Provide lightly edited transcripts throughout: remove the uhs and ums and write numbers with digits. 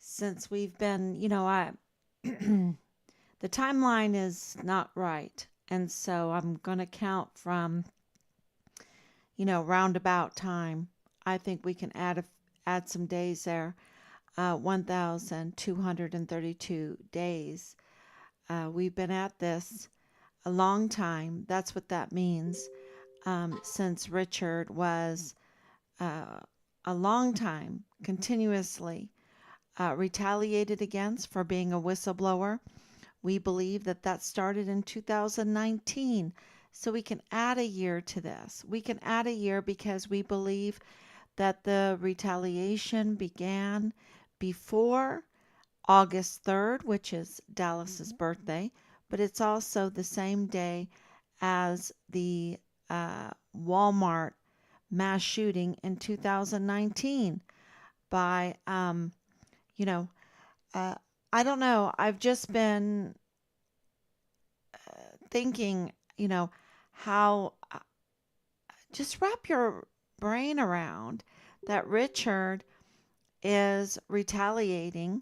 since we've been, the timeline is not right. And so I'm going to count from, roundabout time. I think we can add some days there. 1,232 days. We've been at this a long time. That's what that means. Since Richard was uh, a long time continuously retaliated against for being a whistleblower. We believe that that started in 2019. So we can add a year to this. We can add a year because we believe that the retaliation began before August 3rd, which is Dallas's birthday, but it's also the same day as the Walmart mass shooting in 2019 by, you know, uh, I don't know. I've just been thinking, how just wrap your brain around that Richard is retaliating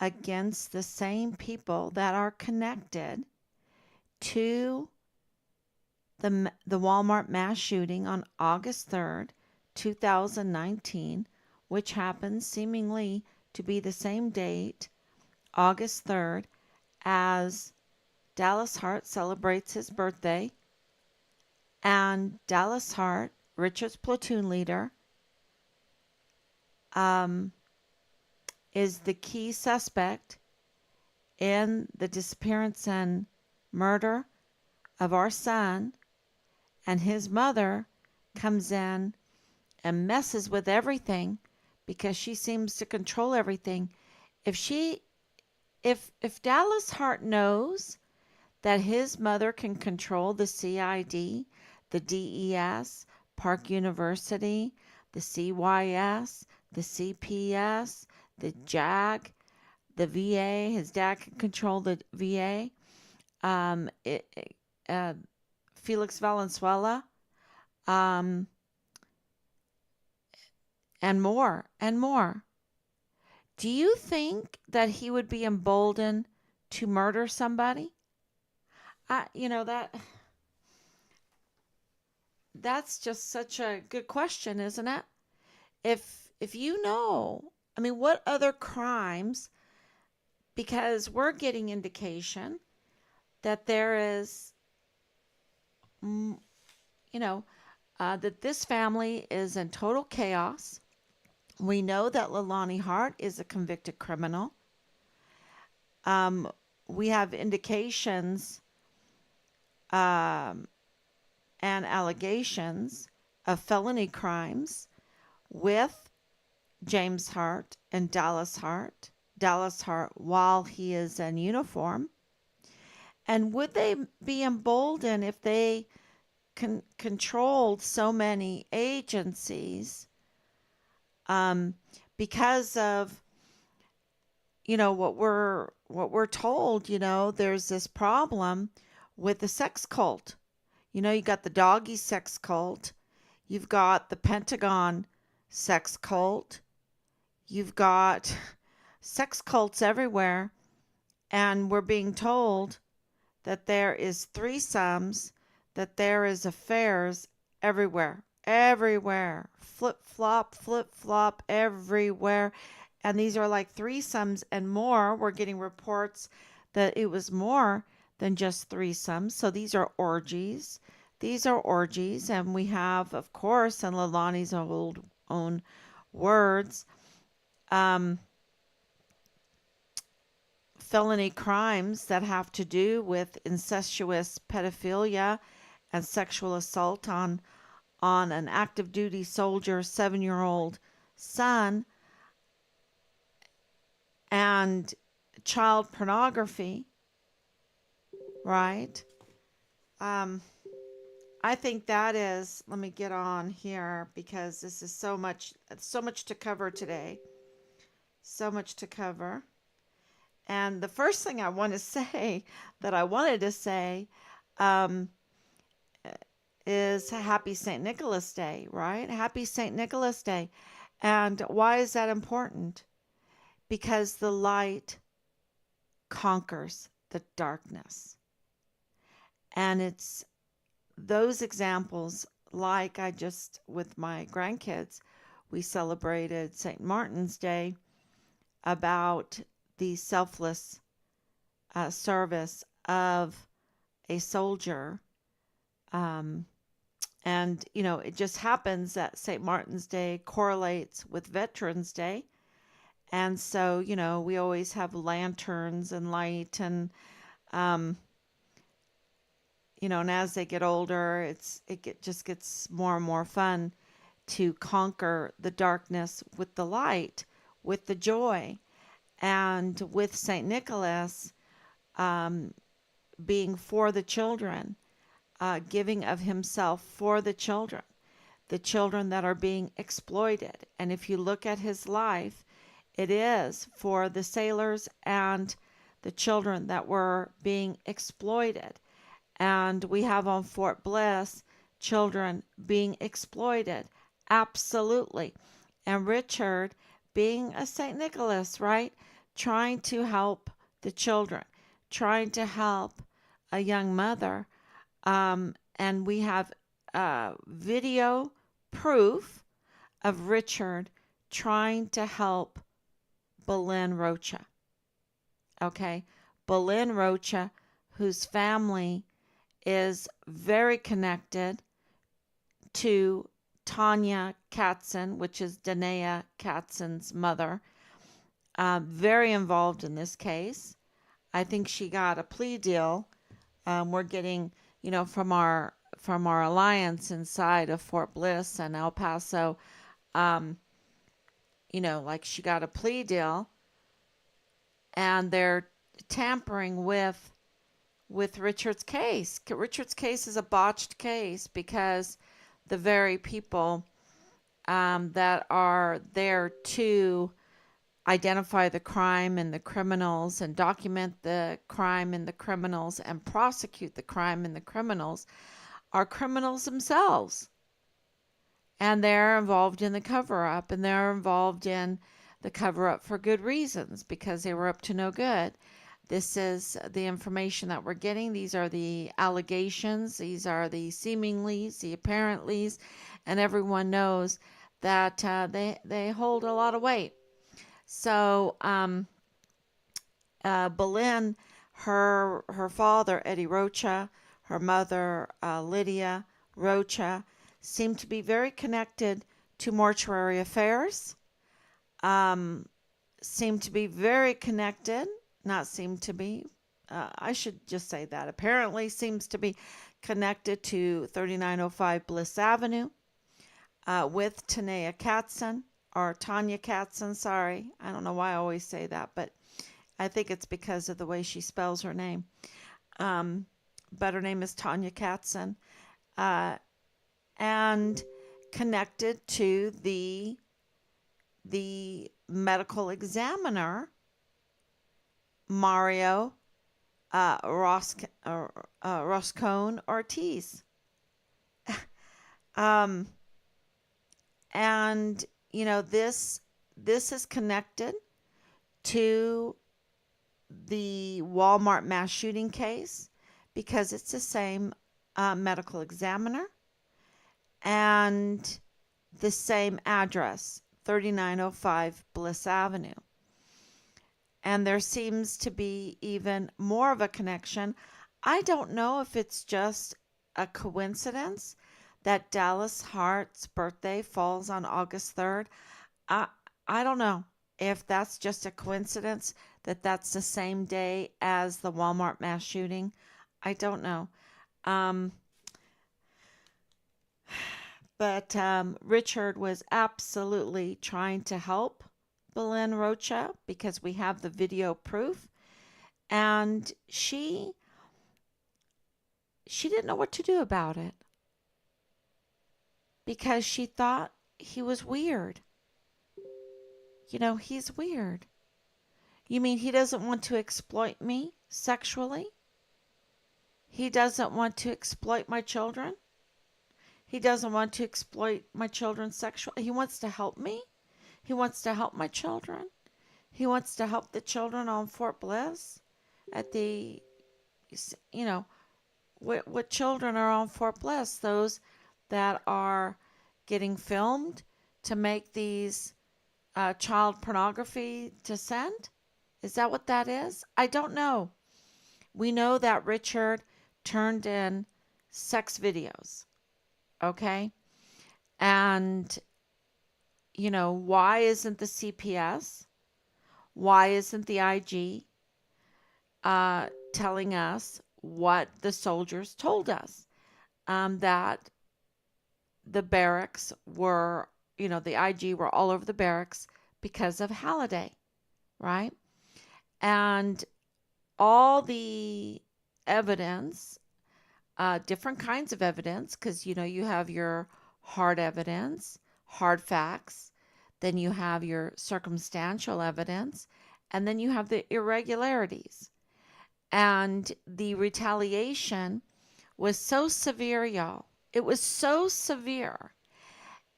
against the same people that are connected to the Walmart mass shooting on August 3rd, 2019, which happens seemingly to be the same date, August 3rd, as Dallas Hart celebrates his birthday, and Dallas Hart, Richard's platoon leader, um, is the key suspect in the disappearance and murder of our son, and his mother comes in and messes with everything because she seems to control everything. If she if Dallas Hart knows that his mother can control the CID, the DES, Park University, the CYS, the CPS, the JAG, the VA, his dad can control the VA, um, it, uh, Felix Valenzuela, um, and more and more. Do you think that he would be emboldened to murder somebody? That's just such a good question, isn't it? If you know, I mean, what other crimes? Because we're getting indication that there is, mm, you know, that this family is in total chaos. We know that Leilani Hart is a convicted criminal. Um, we have indications um, and allegations of felony crimes with James Hart and Dallas Hart. Dallas Hart while he is in uniform. And would they be emboldened if they controlled so many agencies um, because of what we're told? There's this problem with the sex cult. You got the doggy sex cult, you've got the Pentagon sex cult, you've got sex cults everywhere, and we're being told that there is threesomes, that there is affairs everywhere, everywhere, flip flop, everywhere. And these are like threesomes and more. We're getting reports that it was more than just threesomes. So these are orgies. These are orgies. And we have, of course, in Leilani's own words, um, felony crimes that have to do with incestuous pedophilia and sexual assault on an active duty soldier 7-year-old son, and child pornography, right? um I think that is, let me get on here because this is so much to cover today, so much to cover. And the first thing I want to say that I wanted to say um, is Happy St. Nicholas Day, right? Happy St. Nicholas Day. And why is that important? because the light conquers the darkness. And it's those examples, like I just, with my grandkids, we celebrated St. Martin's Day, about the selfless service of a soldier. Um, and, it just happens that St. Martin's Day correlates with Veterans Day. And so, we always have lanterns and light, um, and as they get older, just gets more and more fun to conquer the darkness with the light, with the joy. And with St. Nicholas, um, being for the children, giving of himself for the children that are being exploited. And if you look at his life, it is for the sailors and the children that were being exploited. And we have on Fort Bliss children being exploited. Absolutely. And Richard, being a St. Nicholas, right? Trying to help the children, trying to help a young mother. And we have video proof of Richard trying to help Belen Rocha. Okay? Belen Rocha, whose family is very connected to Tanya Katzen, which is Danae Katzen's mother. Very involved in this case. I think she got a plea deal. We're getting, from our alliance inside of Fort Bliss and El Paso, like she got a plea deal, and they're tampering with Richard's case. Richard's case is a botched case because the very people that are there to identify the crime and the criminals and document the crime and the criminals and prosecute the crime and the criminals are criminals themselves. And they're involved in the cover-up, and they're involved in the cover-up for good reasons, because they were up to no good. This is the information that we're getting. These are the allegations. These are the seeminglys, the apparentlys, and everyone knows that they hold a lot of weight. So, Belen, her father, Eddie Rocha, her mother, Lydia Rocha, seemed to be very connected to mortuary affairs. Seemed to be very connected, not seemed to be, I should just say that, apparently seems to be connected to 3905 Bliss Avenue with Tanya Katzen, or Tanya Katzen, sorry. I don't know why I always say that, but I think it's because of the way she spells her name. But her name is Tanya Katzen. And connected to the medical examiner, Mario Roscone Ortiz. And, this is connected to the Walmart mass shooting case because it's the same medical examiner and the same address, 3905 Bliss Avenue. And there seems to be even more of a connection. I don't know if it's just a coincidence that Dallas Hart's birthday falls on August 3rd. I don't know if that's just a coincidence that that's the same day as the Walmart mass shooting. I don't know. But Richard was absolutely trying to help Belen Rocha because we have the video proof. And she didn't know what to do about it because she thought he was weird. He's weird. You mean he doesn't want to exploit me sexually? He doesn't want to exploit my children? He doesn't want to exploit my children sexually. He wants to help me. He wants to help my children. He wants to help the children on Fort Bliss at the, you know, what children are on Fort Bliss? Those that are getting filmed to make these child pornography to send? Is that what that is? I don't know. We know that Richard turned in sex videos, okay? And, why isn't the CPS? Why isn't the IG telling us what the soldiers told us? That the barracks were, the IG were all over the barracks because of Halliday, right? And all the evidence, different kinds of evidence, because, you have your hard evidence, hard facts, then you have your circumstantial evidence, and then you have the irregularities. And the retaliation was so severe, y'all. It was so severe.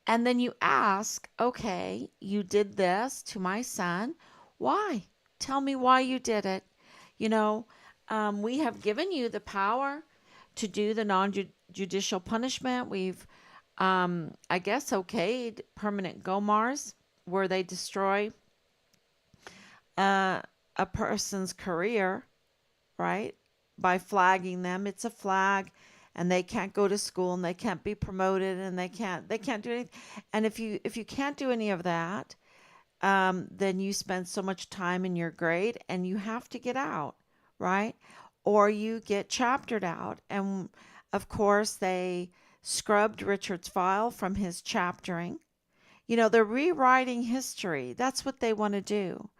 And then you ask, okay, you did this to my son. Why? Tell me why you did it. You know, we have given you the power to do the non-judicial punishment. We've, I guess, okayed permanent GOMARs where they destroy a person's career, right? By flagging them. It's a flag and they can't go to school and they can't be promoted and they can't do anything. And if you can't do any of that, then you spend so much time in your grade and you have to get out, right? Or you get chaptered out. And of course, they scrubbed Richard's file from his chaptering. They're rewriting history. That's what they want to do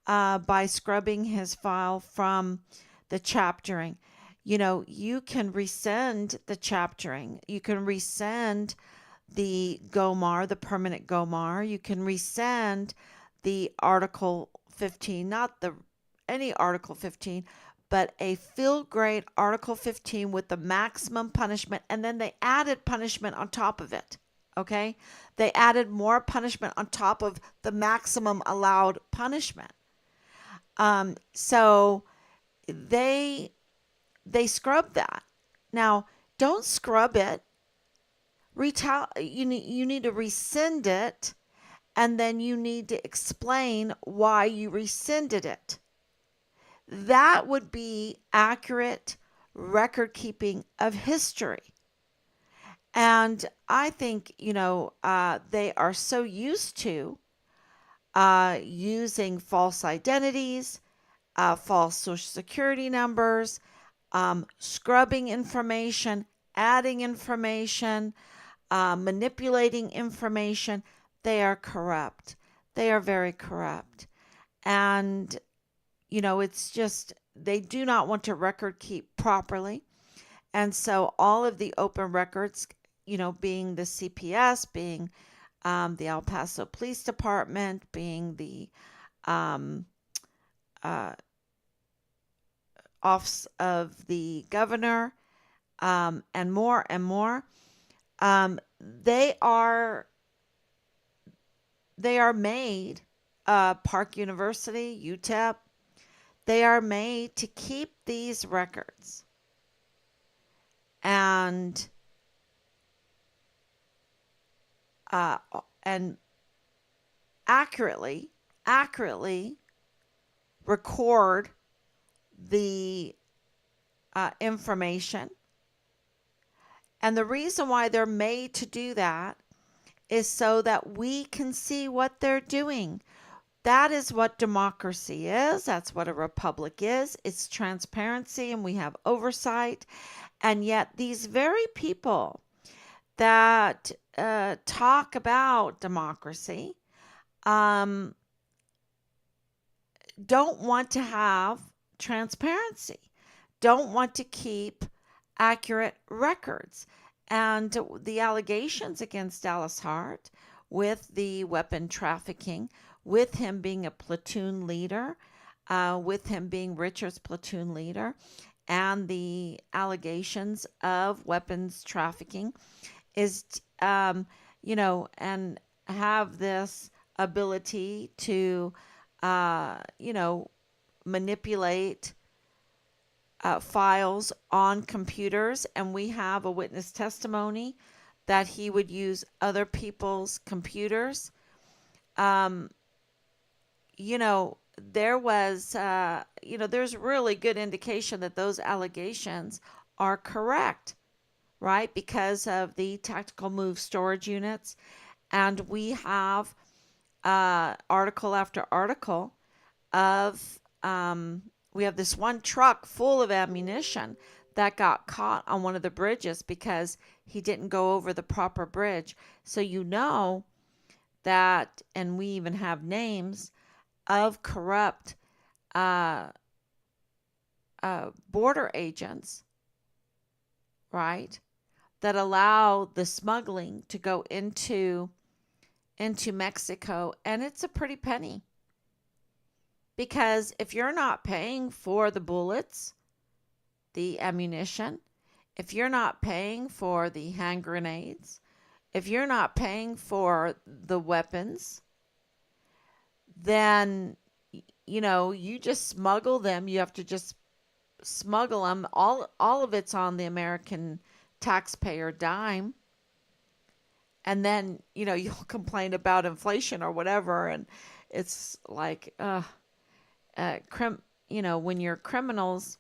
by scrubbing his file from the chaptering. You can rescind the chaptering. You can rescind the GOMAR, the permanent GOMAR. You can rescind the Article 15, not any Article 15, but a field grade Article 15 with the maximum punishment. And then they added punishment on top of it. Okay? They added more punishment on top of the maximum allowed punishment. So they scrub that. Now, don't scrub it. You need to rescind it, and then you need to explain why you rescinded it. That would be accurate record keeping of history. And I think, they are so used to using false identities, false social security numbers, scrubbing information, adding information, manipulating information. They are corrupt. They are very corrupt. And, it's just, they do not want to record keep properly. And so all of the open records, being the CPS, being the El Paso Police Department, being the Office of the Governor, and more and more, they are made, Park University, UTEP, they are made to keep these records and and accurately record the information. And the reason why they're made to do that is so that we can see what they're doing. That is what democracy is. That's what a republic is. It's transparency and we have oversight. And yet these very people that talk about democracy don't want to have transparency, don't want to keep accurate records. And the allegations against Dallas Hart with the weapon trafficking, with him being a platoon leader, with him being Richard's platoon leader, and the allegations of weapons trafficking is, and have this ability to you know, manipulate files on computers, and we have a witness testimony that he would use other people's computers. Um, there's really good indication that those allegations are correct, right? Because of the tactical move storage units. And we have article after article of, we have this one truck full of ammunition that got caught on one of the bridges because he didn't go over the proper bridge. So that, and we even have names of corrupt uh, border agents, right, that allow the smuggling to go into Mexico, and it's a pretty penny. Because if you're not paying for the bullets, the ammunition, if you're not paying for the hand grenades, if you're not paying for the weapons, then you just smuggle them. You have to just smuggle them. All of it's on the American taxpayer dime. And then, you'll complain about inflation or whatever, and it's like when you're criminals,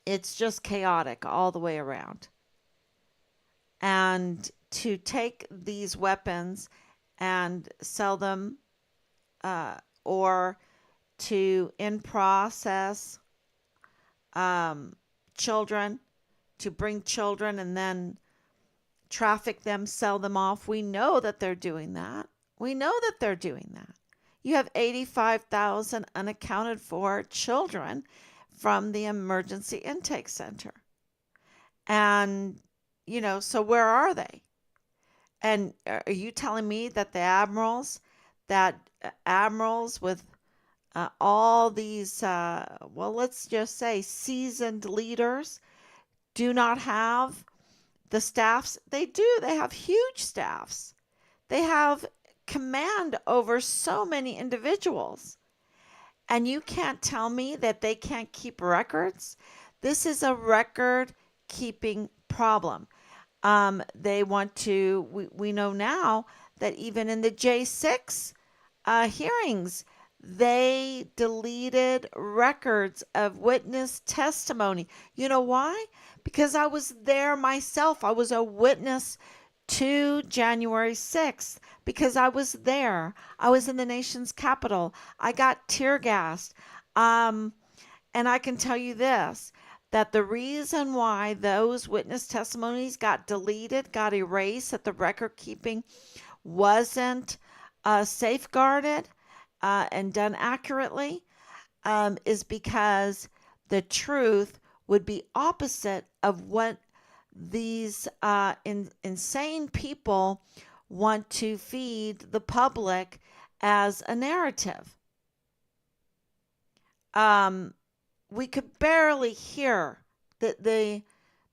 it's just chaotic all the way around. And to take these weapons and sell them, or to in process children, to bring children and then traffic them, sell them off. We know that they're doing that. You have 85,000 unaccounted for children from the emergency intake center. And, so where are they? And are you telling me that admirals with all these, let's just say seasoned leaders do not have the staffs? They do. They have huge staffs. They have command over so many individuals. And you can't tell me that they can't keep records. This is a record keeping problem. They want to, we know now that even in the J6 hearings, they deleted records of witness testimony. You know why? Because I was there myself. I was a witness to January 6th because I was there. I was in the nation's capital. I got tear gassed. And I can tell you this, that the reason why those witness testimonies got deleted, got erased, that the record keeping wasn't safeguarded and done accurately, is because the truth would be opposite of what these insane people want to feed the public as a narrative. We could barely hear that the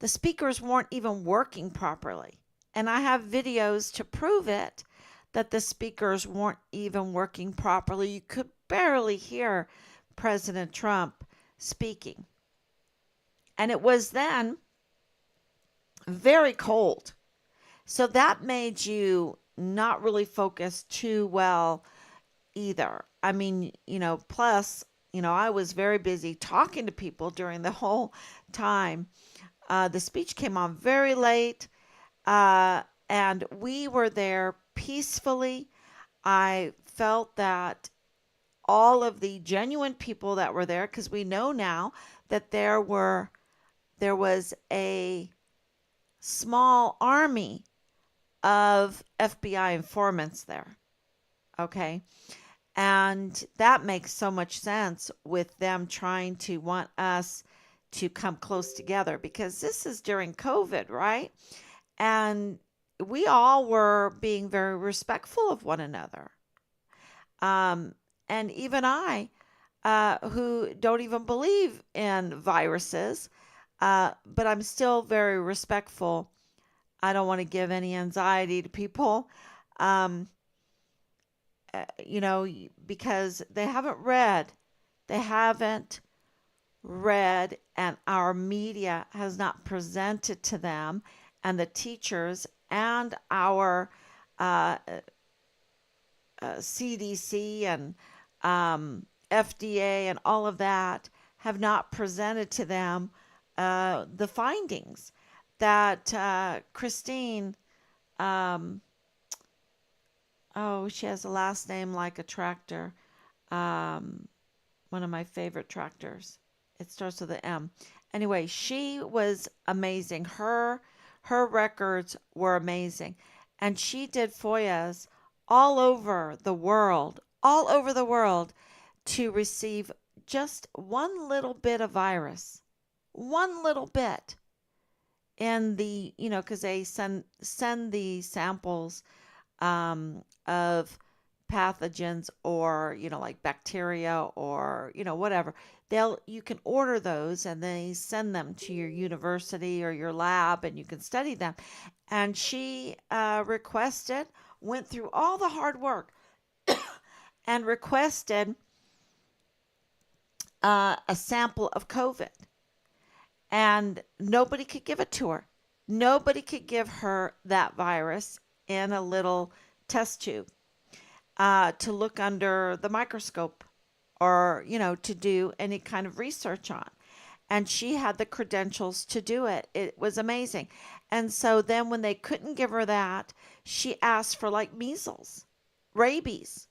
speakers weren't even working properly. And I have videos to prove it, that the speakers weren't even working properly. You could barely hear President Trump speaking. And it was then very cold. So that made you not really focus too well either. I mean, plus, I was very busy talking to people during the whole time. The speech came on very late, and we were there peacefully. I felt that all of the genuine people that were there, because we know now that there was a small army of FBI informants there. Okay. And that makes so much sense with them trying to want us to come close together, because this is during COVID, right? And we all were being very respectful of one another. And even I, who don't even believe in viruses, but I'm still very respectful. I don't want to give any anxiety to people. because they haven't read, and our media has not presented to them, and the teachers and our uh, CDC and FDA and all of that have not presented to them the findings that Christine, um, oh, she has a last name like a tractor, um, one of my favorite tractors. It starts with an M. Anyway, she was amazing. Her records were amazing. And she did FOIAs all over the world to receive just one little bit of virus. One little bit in because they send the samples of pathogens, or like bacteria, or whatever. You can order those, and they send them to your university or your lab, and you can study them. And she requested, went through all the hard work, and requested a sample of COVID, and nobody could give it to her. Nobody could give her that virus in a little test tube to look under the microscope, or, to do any kind of research on. And she had the credentials to do it. It was amazing. And so then when they couldn't give her that, she asked for like measles, rabies,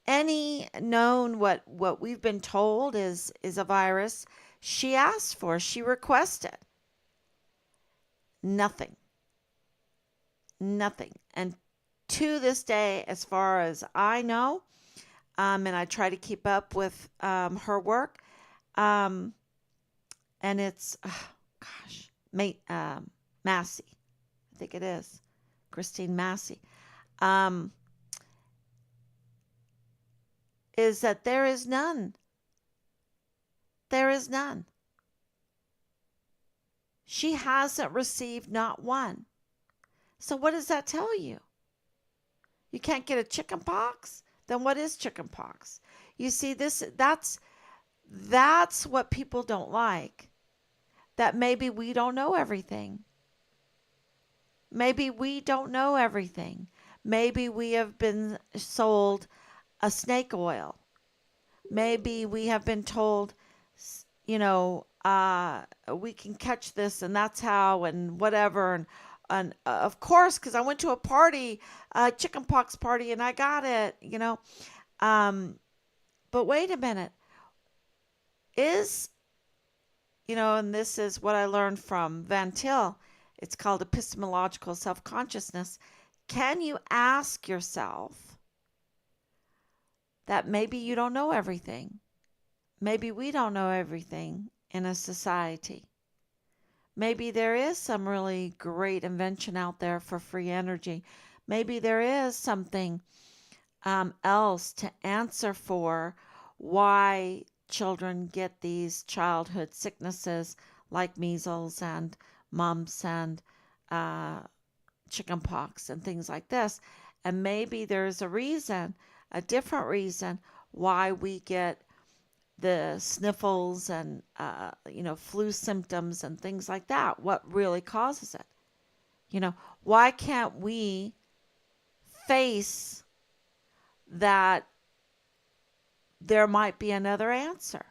any known, what we've been told is a virus. She asked for, she requested nothing, nothing. And to this day, as far as I know, and I try to keep up with her work, um, and it's, oh, gosh, Massey, I think it is, Christine Massey, um, is that there is none. There is none. She hasn't received not one. So what does that tell you? You can't get a chicken pox? Then what is chicken pox? You see, that's what people don't like. That maybe we don't know everything. Maybe we don't know everything. Maybe we have been sold a snake oil. Maybe we have been told, we can catch this, and that's how, and whatever. And of course, because I went to a party, a chickenpox party, and I got it. Um, but wait a minute. Is, and this is what I learned from Van Til. It's called epistemological self-consciousness. Can you ask yourself that maybe you don't know everything? Maybe we don't know everything in a society. Maybe there is some really great invention out there for free energy. Maybe there is something else to answer for why children get these childhood sicknesses like measles and mumps and uh, chickenpox and things like this. And maybe there's a reason, a different reason, why we get the sniffles and flu symptoms and things like that. What really causes it? Why can't we face that there might be another answer,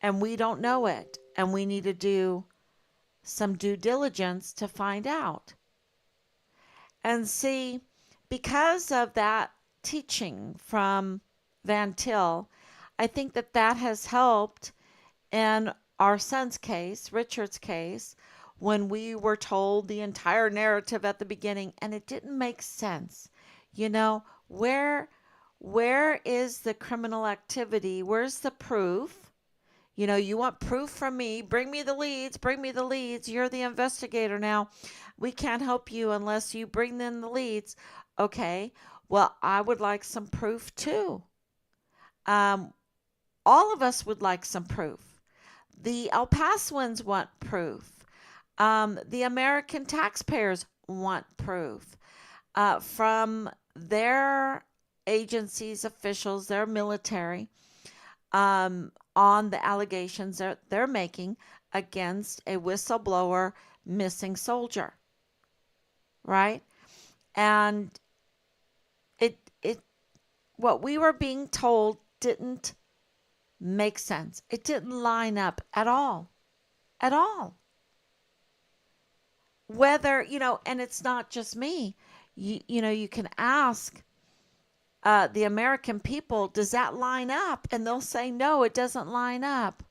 and we don't know it, and we need to do some due diligence to find out? And see, because of that teaching from Van Til, I think that has helped in our son's case, Richard's case, when we were told the entire narrative at the beginning and it didn't make sense. Where is the criminal activity? Where's the proof? You want proof from me. Bring me the leads. Bring me the leads. You're the investigator now. We can't help you unless you bring in the leads. Okay, well, I would like some proof too. Um, all of us would like some proof. The El Pasoans want proof. The American taxpayers want proof. from their agencies, officials, their military, on the allegations that they're making against a whistleblower missing soldier, right? And it what we were being told didn't make sense. It didn't line up at all. At all. Whether, and it's not just me. You can ask the American people, does that line up? And they'll say, no, it doesn't line up.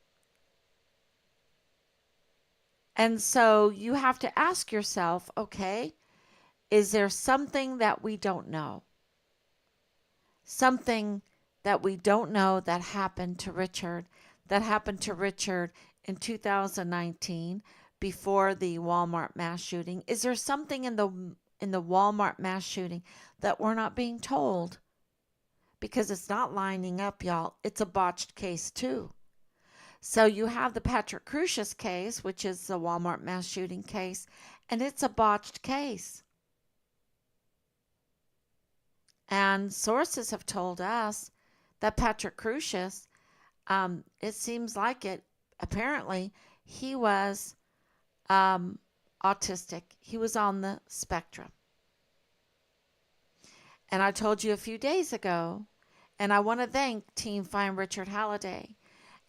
And so you have to ask yourself, okay, is there something that we don't know? Something that we don't know that happened to Richard, in 2019 before the Walmart mass shooting? Is there something in the Walmart mass shooting that we're not being told? Because it's not lining up, y'all. It's a botched case too. So you have the Patrick Crusius case, which is the Walmart mass shooting case, and it's a botched case. And sources have told us that Patrick Crusius, it seems like it, apparently, he was autistic. He was on the spectrum. And I told you a few days ago, and I want to thank Team Find Richard Halliday.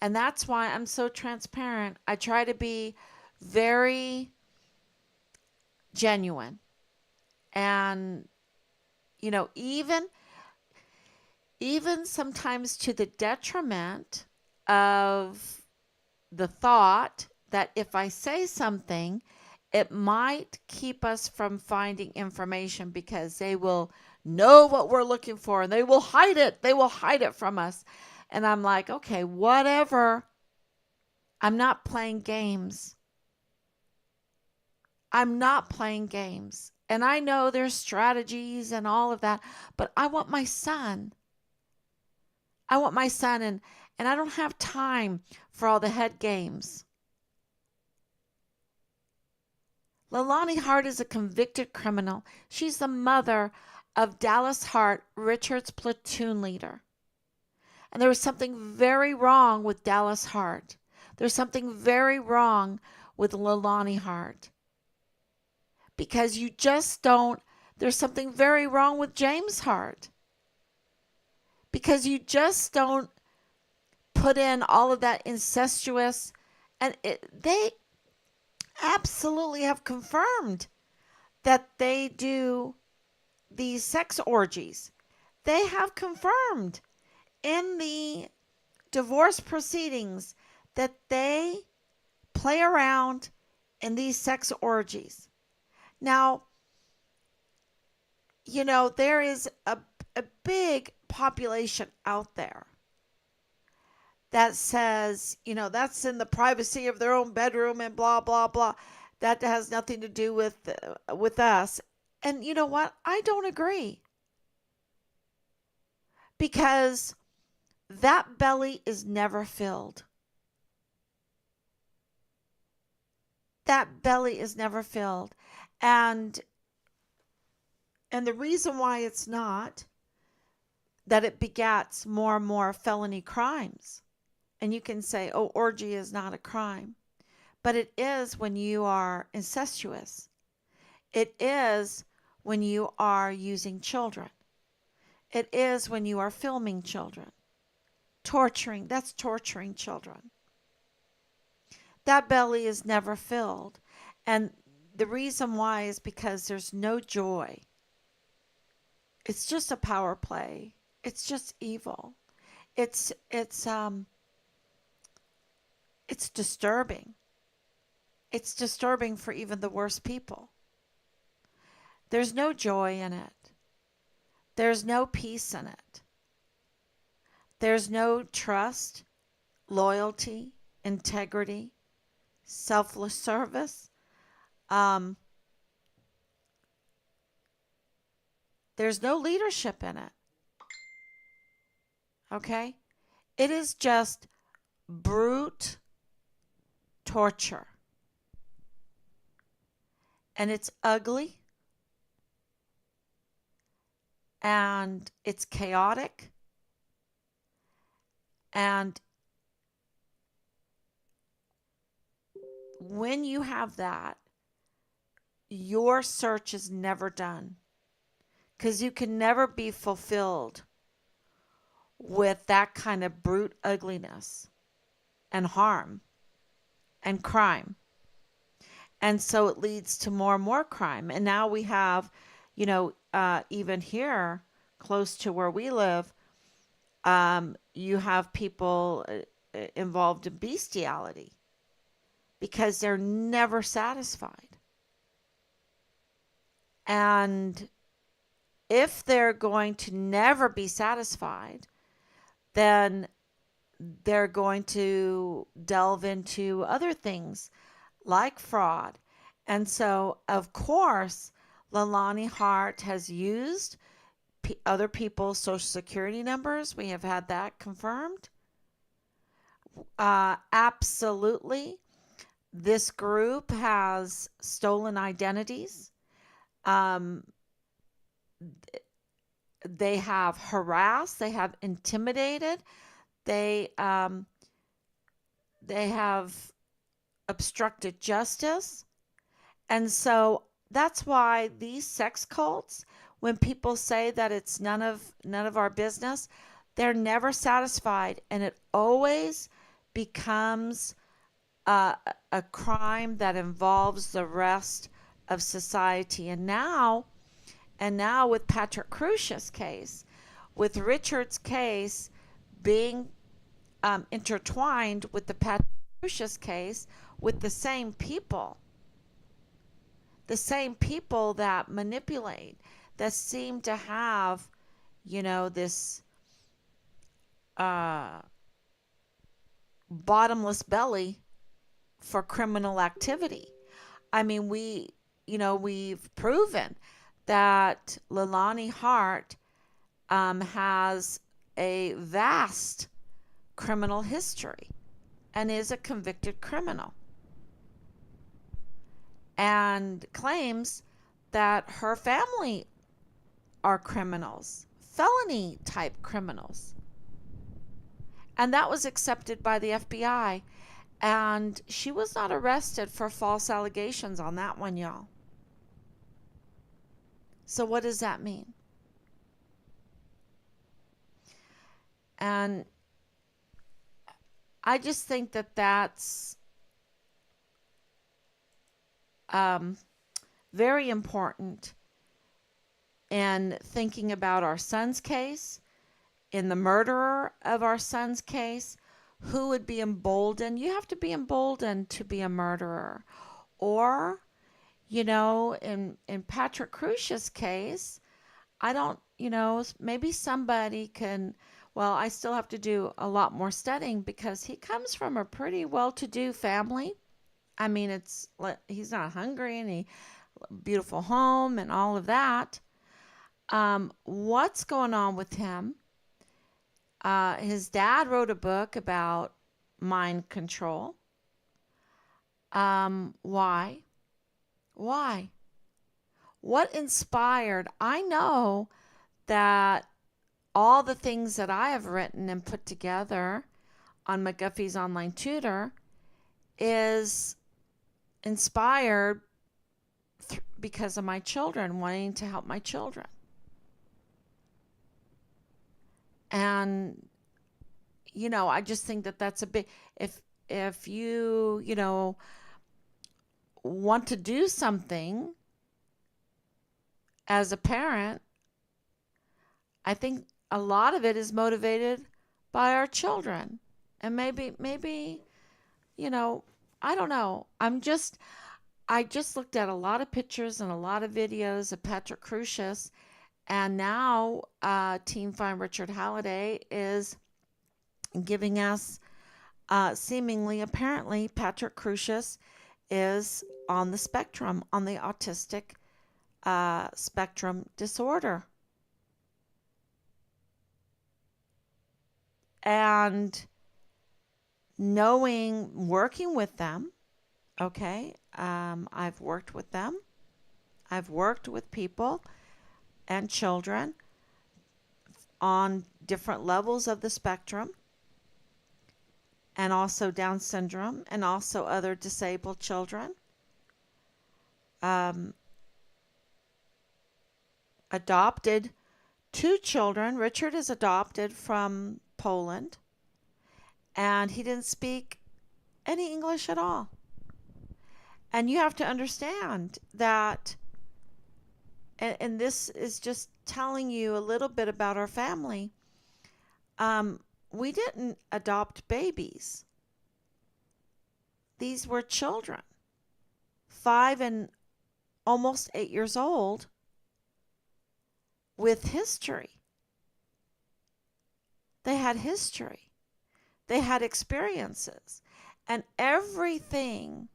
And that's why I'm so transparent. I try to be very genuine. And, even sometimes to the detriment of the thought that if I say something, it might keep us from finding information because they will know what we're looking for and they will hide it. They will hide it from us. And I'm like, okay, whatever. I'm not playing games. I'm not playing games. And I know there's strategies and all of that, but I want my son. And I don't have time for all the head games. Leilani Hart is a convicted criminal. She's the mother of Dallas Hart, Richard's platoon leader. And there was something very wrong with Dallas Hart. There's something very wrong with Leilani Hart. Because you just don't, there's something very wrong with James Hart. Because you just don't put in all of that incestuous, and they absolutely have confirmed that they do these sex orgies. They have confirmed in the divorce proceedings that they play around in these sex orgies. Now, there is a big population out there that says, that's in the privacy of their own bedroom and blah, blah, blah. That has nothing to do with us. And you know what? I don't agree. Because that belly is never filled. That belly is never filled. And the reason why it's not, that it begats more and more felony crimes. And you can say, oh, orgy is not a crime. But it is when you are incestuous. It is when you are using children. It is when you are filming children. That's torturing children. That belly is never filled. And the reason why is because there's no joy. It's just a power play. It's just evil. It's disturbing. It's disturbing for even the worst people. There's no joy in it. There's no peace in it. There's no trust, loyalty, integrity, selfless service. There's no leadership in it. Okay? It is just brute torture. And it's ugly. and it's chaotic. And when you have that, your search is never done because you can never be fulfilled with that kind of brute ugliness and harm and crime. And so it leads to more and more crime. And now we have, even here close to where we live, you have people involved in bestiality because they're never satisfied. And if they're going to never be satisfied, then they're going to delve into other things like fraud. And so, of course, Leilani Hart has used other people's social security numbers. We have had that confirmed. Absolutely. This group has stolen identities. Um, they have harassed, they have intimidated, they they have obstructed justice. And so that's why these sex cults, when people say that it's none of our business, they're never satisfied, and it always becomes a, a crime that involves the rest of society. And now with Patrick Crucia's case, with Richard's case being intertwined with the Patrick Crucia's case, with the same people that manipulate, that seem to have, this uh, bottomless belly for criminal activity. I mean, we've proven that Leilani Hart has a vast criminal history and is a convicted criminal, and claims that her family are criminals, felony type criminals. And that was accepted by the FBI. And she was not arrested for false allegations on that one, y'all. So, what does that mean? And I just think that that's very important in thinking about our son's case, in the murderer of our son's case. Who would be emboldened? You have to be emboldened to be a murderer. Or, in Patrick Crucia's case, I don't, maybe somebody can, well, I still have to do a lot more studying because he comes from a pretty well-to-do family. I mean, he's not hungry, and he beautiful home and all of that. What's going on with him? His dad wrote a book about mind control. Why? Why? What inspired? I know that all the things that I have written and put together on McGuffey's Online Tutor is inspired because of my children, wanting to help my children. And I just think that that's a big, if you want to do something as a parent, I think a lot of it is motivated by our children. And maybe I don't know. I just looked at a lot of pictures and a lot of videos of Patrick Crucius, and now Team Find Richard Halliday is giving us seemingly, apparently, Patrick Crucius is on the spectrum, on the autistic spectrum disorder. And working with them, okay, I've worked with them. I've worked with people and children on different levels of the spectrum, and also Down syndrome, and also other disabled children. Um, Adopted two children. Richard is adopted from Poland, and he didn't speak any English at all. And you have to understand that, and this is just telling you a little bit about our family. We didn't adopt babies. These were children, 5 and almost 8 years old, with history. They had history. They had experiences. And everything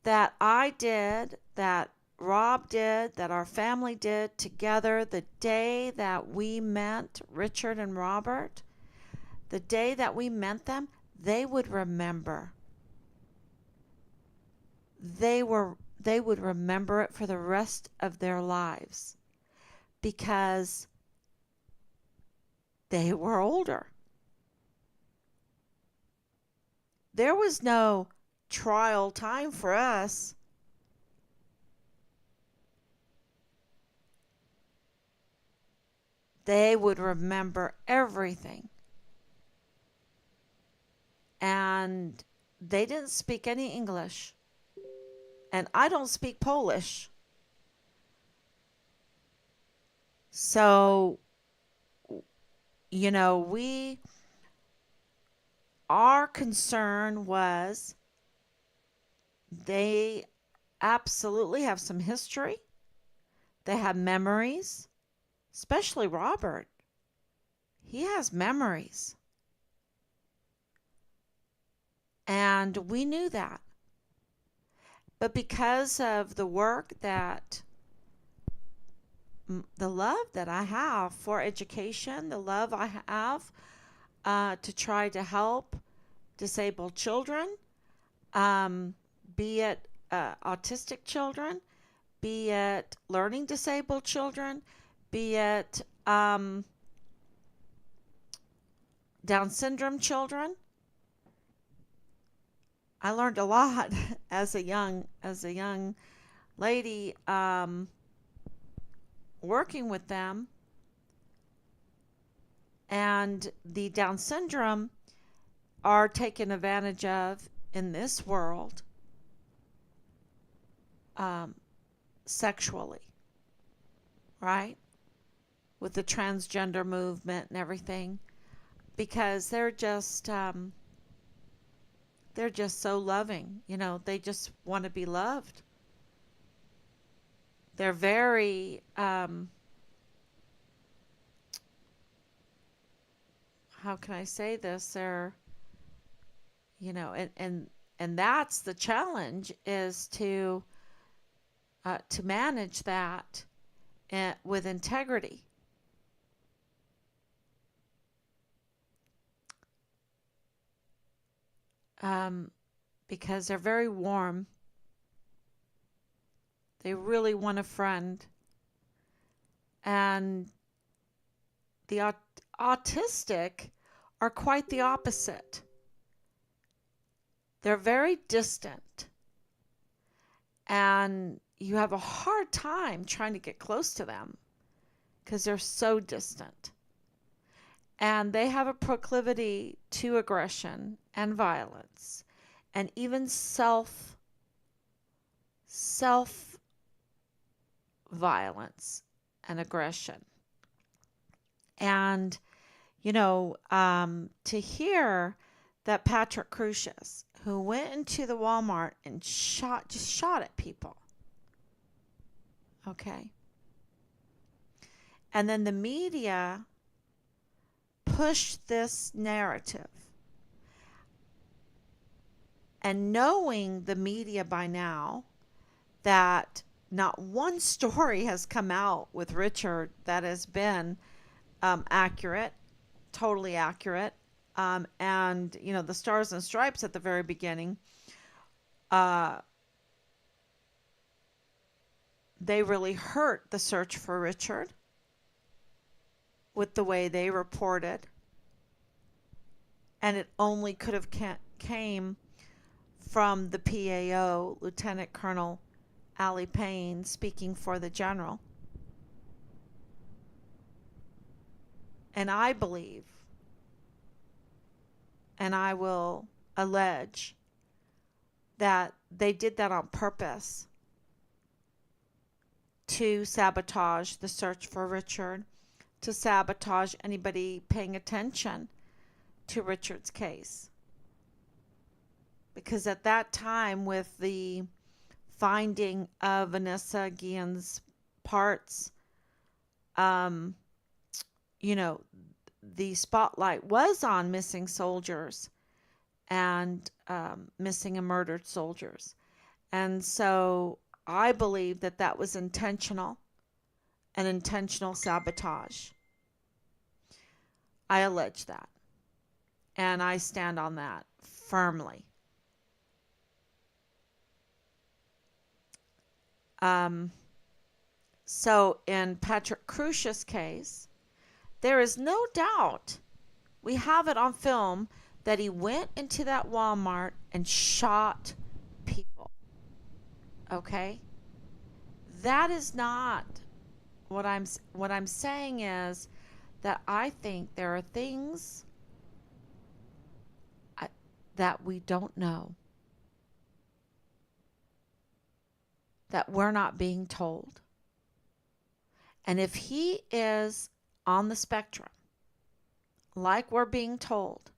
that I did, that Rob did, that our family did together the day that we met Richard and Robert, the day that we met them, they would remember. They would remember it for the rest of their lives because they were older. There was no trial time for us. They would remember everything. And they didn't speak any English. And I don't speak Polish. So, our concern was they absolutely have some history. They have memories, especially Robert. He has memories. And we knew that. But because of the work that, the love that I have for education, the love I have to try to help disabled children, be it autistic children, be it learning disabled children, be it Down syndrome children. I learned a lot as a young lady, working with them. And the Down syndrome are taken advantage of in this world, sexually, right? With the transgender movement and everything, because they're just so loving. They just want to be loved. They're very how can I say this? They're, and that's the challenge, is to manage that with integrity. Because they're very warm. They really want a friend. And the autistic are quite the opposite. They're very distant. And you have a hard time trying to get close to them because they're so distant. And they have a proclivity to aggression and violence, and even self violence and aggression. And to hear that Patrick Crucius, who went into the Walmart and shot at people, okay, and then the media pushed this narrative, and knowing the media by now, that not one story has come out with Richard that has been accurate, totally accurate. And the Stars and Stripes at the very beginning, they really hurt the search for Richard. with the way they reported, and it only could have came from the PAO, Lieutenant Colonel Allie Payne, speaking for the general. And I believe, and I will allege, that they did that on purpose to sabotage the search for Richard, to sabotage anybody paying attention to Richard's case. Because at that time, with the finding of Vanessa Guillen's parts, you know, the spotlight was on missing soldiers and missing and murdered soldiers. And so I believe that that was intentional, an intentional sabotage. I allege that. And I stand on that firmly. So in Patrick Crucia's case, there is no doubt, we have it on film, that he went into that Walmart and shot people. Okay? That is not what I'm saying is that I think there are things that we don't know, that we're not being told. And if he is on the spectrum, like we're being told,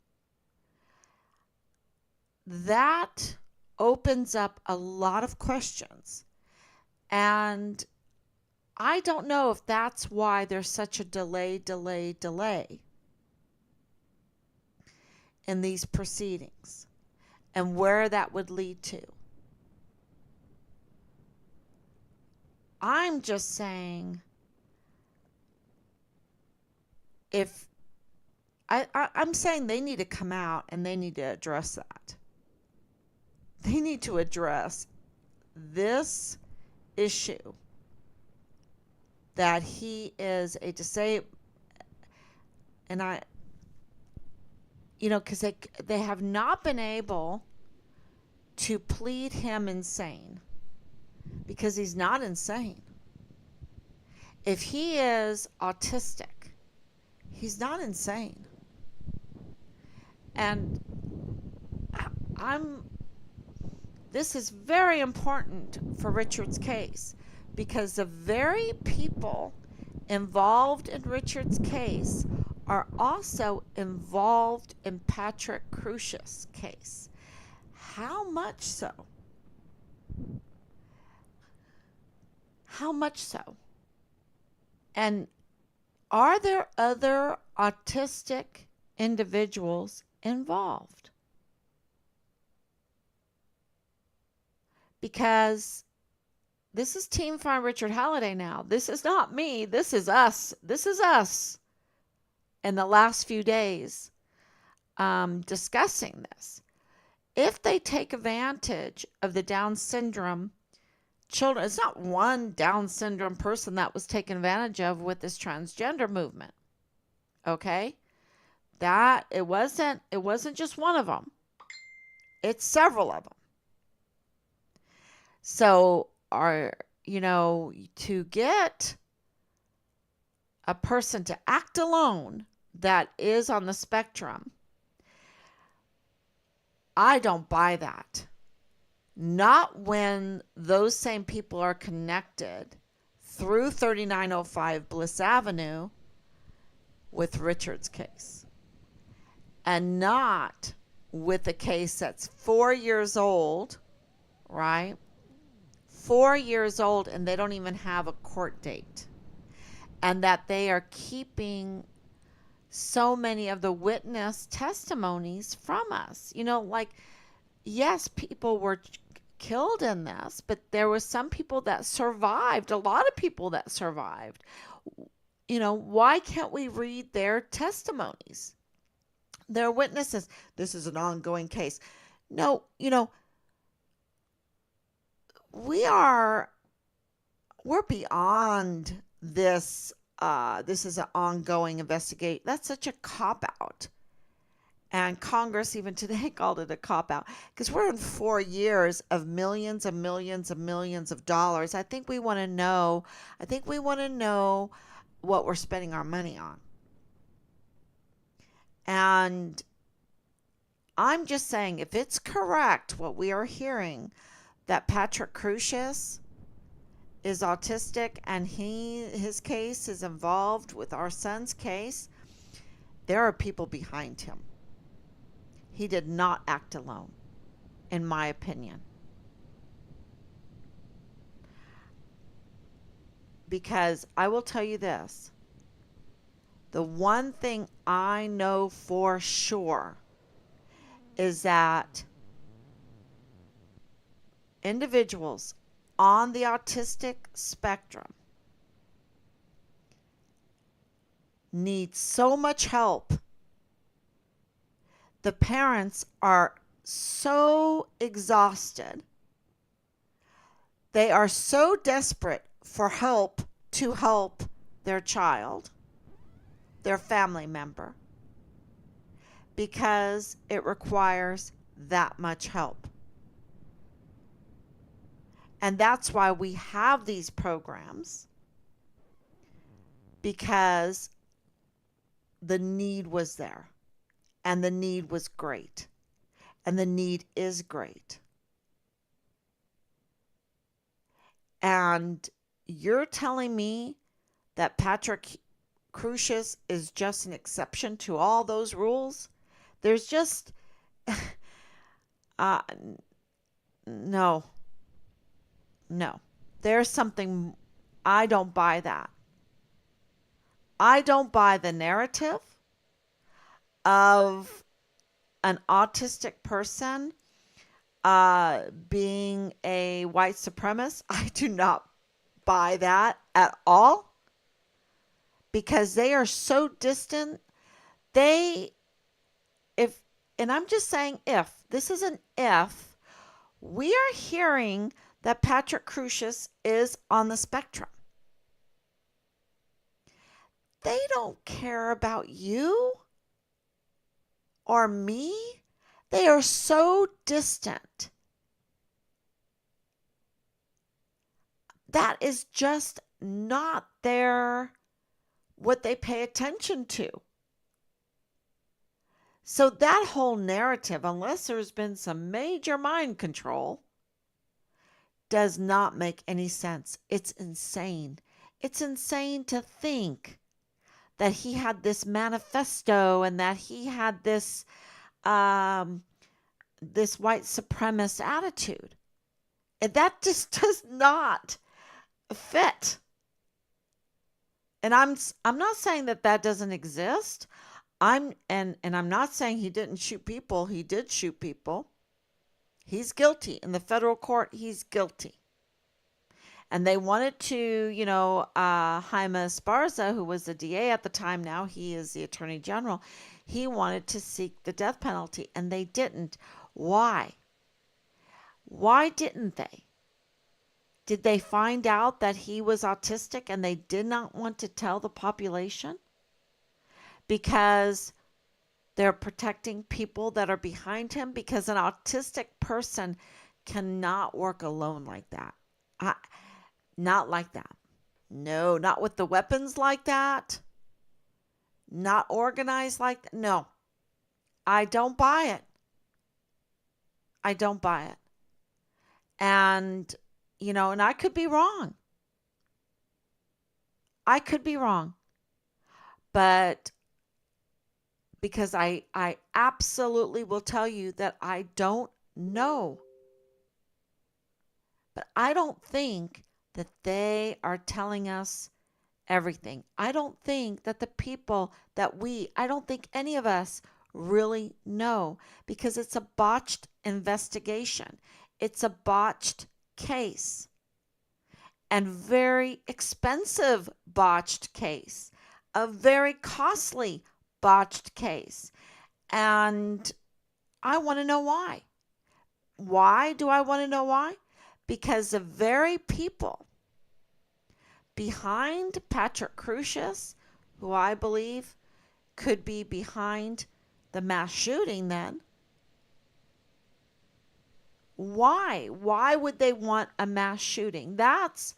that opens up a lot of questions. And I don't know if that's why there's such a delay in these proceedings, and where that would lead to. I'm just saying, if I'm saying they need to come out and they need to address that. They need to address this issue that he is a disabled, and because they have not been able to plead him insane, because he's not insane. If he is autistic, he's not insane. And this is very important for Richard's case, because the very people involved in Richard's case are also involved in Patrick Crucia's case. How much so? How much so? And are there other autistic individuals involved? Because this is Team Find Richard Halliday now. This is not me. This is us. This is us in the last few days discussing this. If they take advantage of the Down syndrome children, it's not one Down syndrome person that was taken advantage of with this transgender movement. Okay? That it wasn't just one of them. It's several of them. So to get a person to act alone that is on the spectrum, I don't buy that. Not when those same people are connected through 3905 Bliss Avenue with Richard's case. And not with a case that's 4 years old, right? 4 years old, and they don't even have a court date. And that they are keeping so many of the witness testimonies from us. Yes, people were killed in this, but there were some people that survived, a lot of people that survived. Why can't we read their testimonies? Their witnesses. This is an ongoing case. No, we're beyond this this is an ongoing investigation. That's such a cop out. And Congress even today called it a cop out because we're in 4 years of millions and millions and millions of dollars. I think we want to know. I think we want to know what we're spending our money on. And I'm just saying, if it's correct what we are hearing, that Patrick Crusius is autistic and his case is involved with our son's case, there are people behind him. He did not act alone, in my opinion. Because I will tell you this, the one thing I know for sure is that individuals on the autistic spectrum need so much help. The parents are so exhausted. They are so desperate for help to help their child, their family member, because it requires that much help. And that's why we have these programs, because the need was there. And the need was great. And the need is great. And you're telling me that Patrick Crusius is just an exception to all those rules? There's just... no. No. There's something... I don't buy that. I don't buy the narrative of an autistic person being a white supremacist. I do not buy that at all, because they are so distant. And I'm just saying, if this is an if, we are hearing that Patrick Crusius is on the spectrum. They don't care about you or me. They are so distant. That is just not what they pay attention to. So that whole narrative, unless there's been some major mind control, does not make any sense. It's insane. It's insane to think that he had this manifesto and that he had this this white supremacist attitude. And that just does not fit. And I'm not saying that doesn't exist. I'm not saying he didn't shoot people. He did shoot people. He's guilty. In the federal court, he's guilty. And they wanted to, Jaime Esparza, who was the DA at the time, now he is the Attorney General, he wanted to seek the death penalty, and they didn't. Why? Why didn't they? Did they find out that he was autistic and they did not want to tell the population? Because they're protecting people that are behind him? Because an autistic person cannot work alone like that. Not like that. No, not with the weapons like that. Not organized like that. No, I don't buy it. I don't buy it. And, and I could be wrong. I could be wrong. But because I absolutely will tell you that I don't know. But I don't think that they are telling us everything. I don't think that the people I don't think any of us really know, because it's a botched investigation. It's a botched case, and very expensive botched case, a very costly botched case. And I want to know why. Why do I want to know why? Because the very people behind Patrick Crucius, who I believe could be behind the mass shooting, then why would they want a mass shooting? That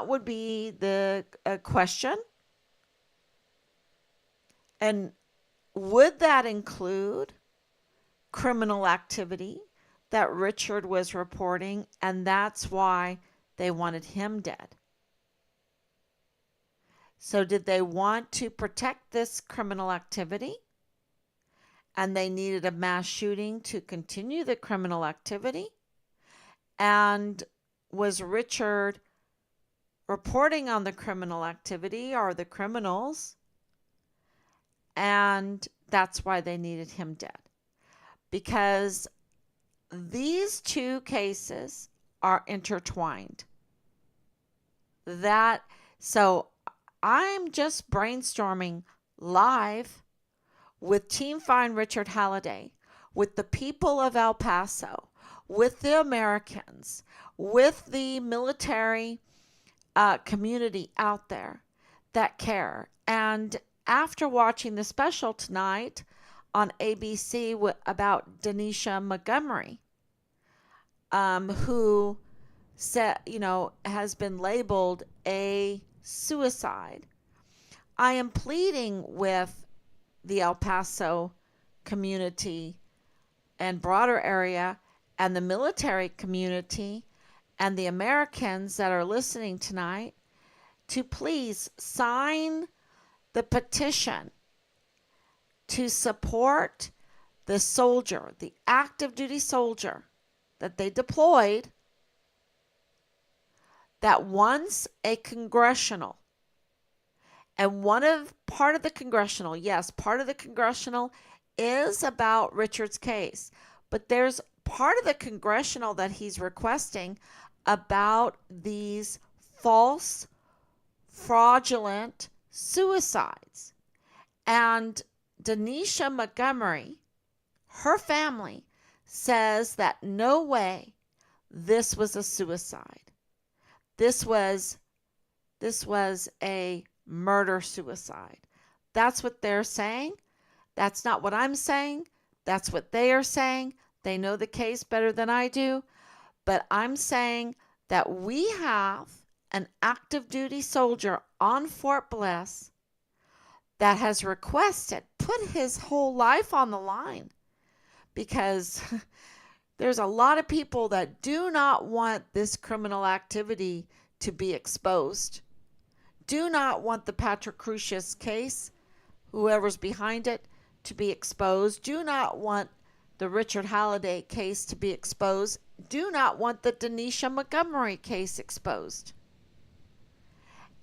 would be the question. And would that include criminal activity that Richard was reporting, and that's why they wanted him dead? So did they want to protect this criminal activity, and they needed a mass shooting to continue the criminal activity? And was Richard reporting on the criminal activity or the criminals, and that's why they needed him dead? Because these two cases are intertwined. So I'm just brainstorming live with Team Find Richard Halliday, with the people of El Paso, with the Americans, with the military community out there that care. And after watching the special tonight on ABC about Denisha Montgomery, who said, has been labeled a suicide, I am pleading with the El Paso community and broader area and the military community and the Americans that are listening tonight to please sign the petition to support the soldier, the active duty soldier that they deployed, that wants a congressional. And part of the congressional, yes, part of the congressional is about Richard's case, but there's part of the congressional that he's requesting about these false, fraudulent suicides. And Denisha Montgomery, her family, says that no way this was a suicide. This was a murder-suicide. That's what they're saying. That's not what I'm saying. That's what they are saying. They know the case better than I do. But I'm saying that we have an active duty soldier on Fort Bliss that has requested, put his whole life on the line, because there's a lot of people that do not want this criminal activity to be exposed, do not want the Patrick Crucius case, whoever's behind it, to be exposed, do not want the Richard Halliday case to be exposed, do not want the Denisha Montgomery case exposed.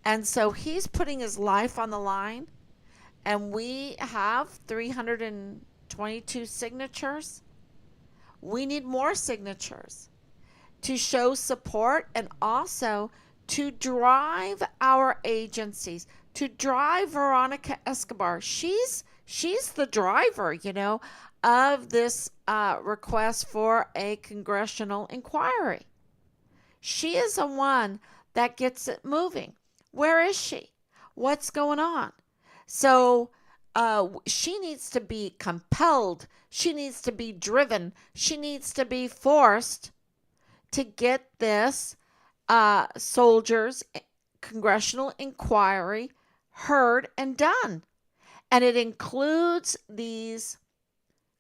And so he's putting his life on the line, and we have 322 signatures. We need more signatures to show support and also to drive our agencies, to drive Veronica Escobar. She's the driver, of this request for a congressional inquiry. She is the one that gets it moving. Where is she? What's going on? So she needs to be compelled. She needs to be driven. She needs to be forced to get this soldier's congressional inquiry heard and done. And it includes these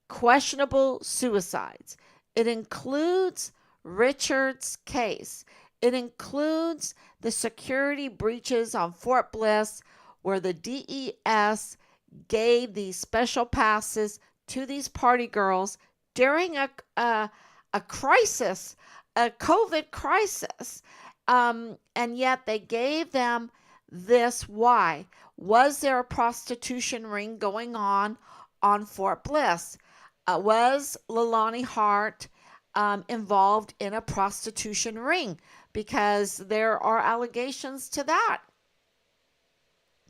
questionable suicides. It includes Richard's case. It includes the security breaches on Fort Bliss, where the DES gave these special passes to these party girls during a crisis, a COVID crisis. And yet they gave them this. Why? Was there a prostitution ring going on Fort Bliss? Was Leilani Hart involved in a prostitution ring? Because there are allegations to that.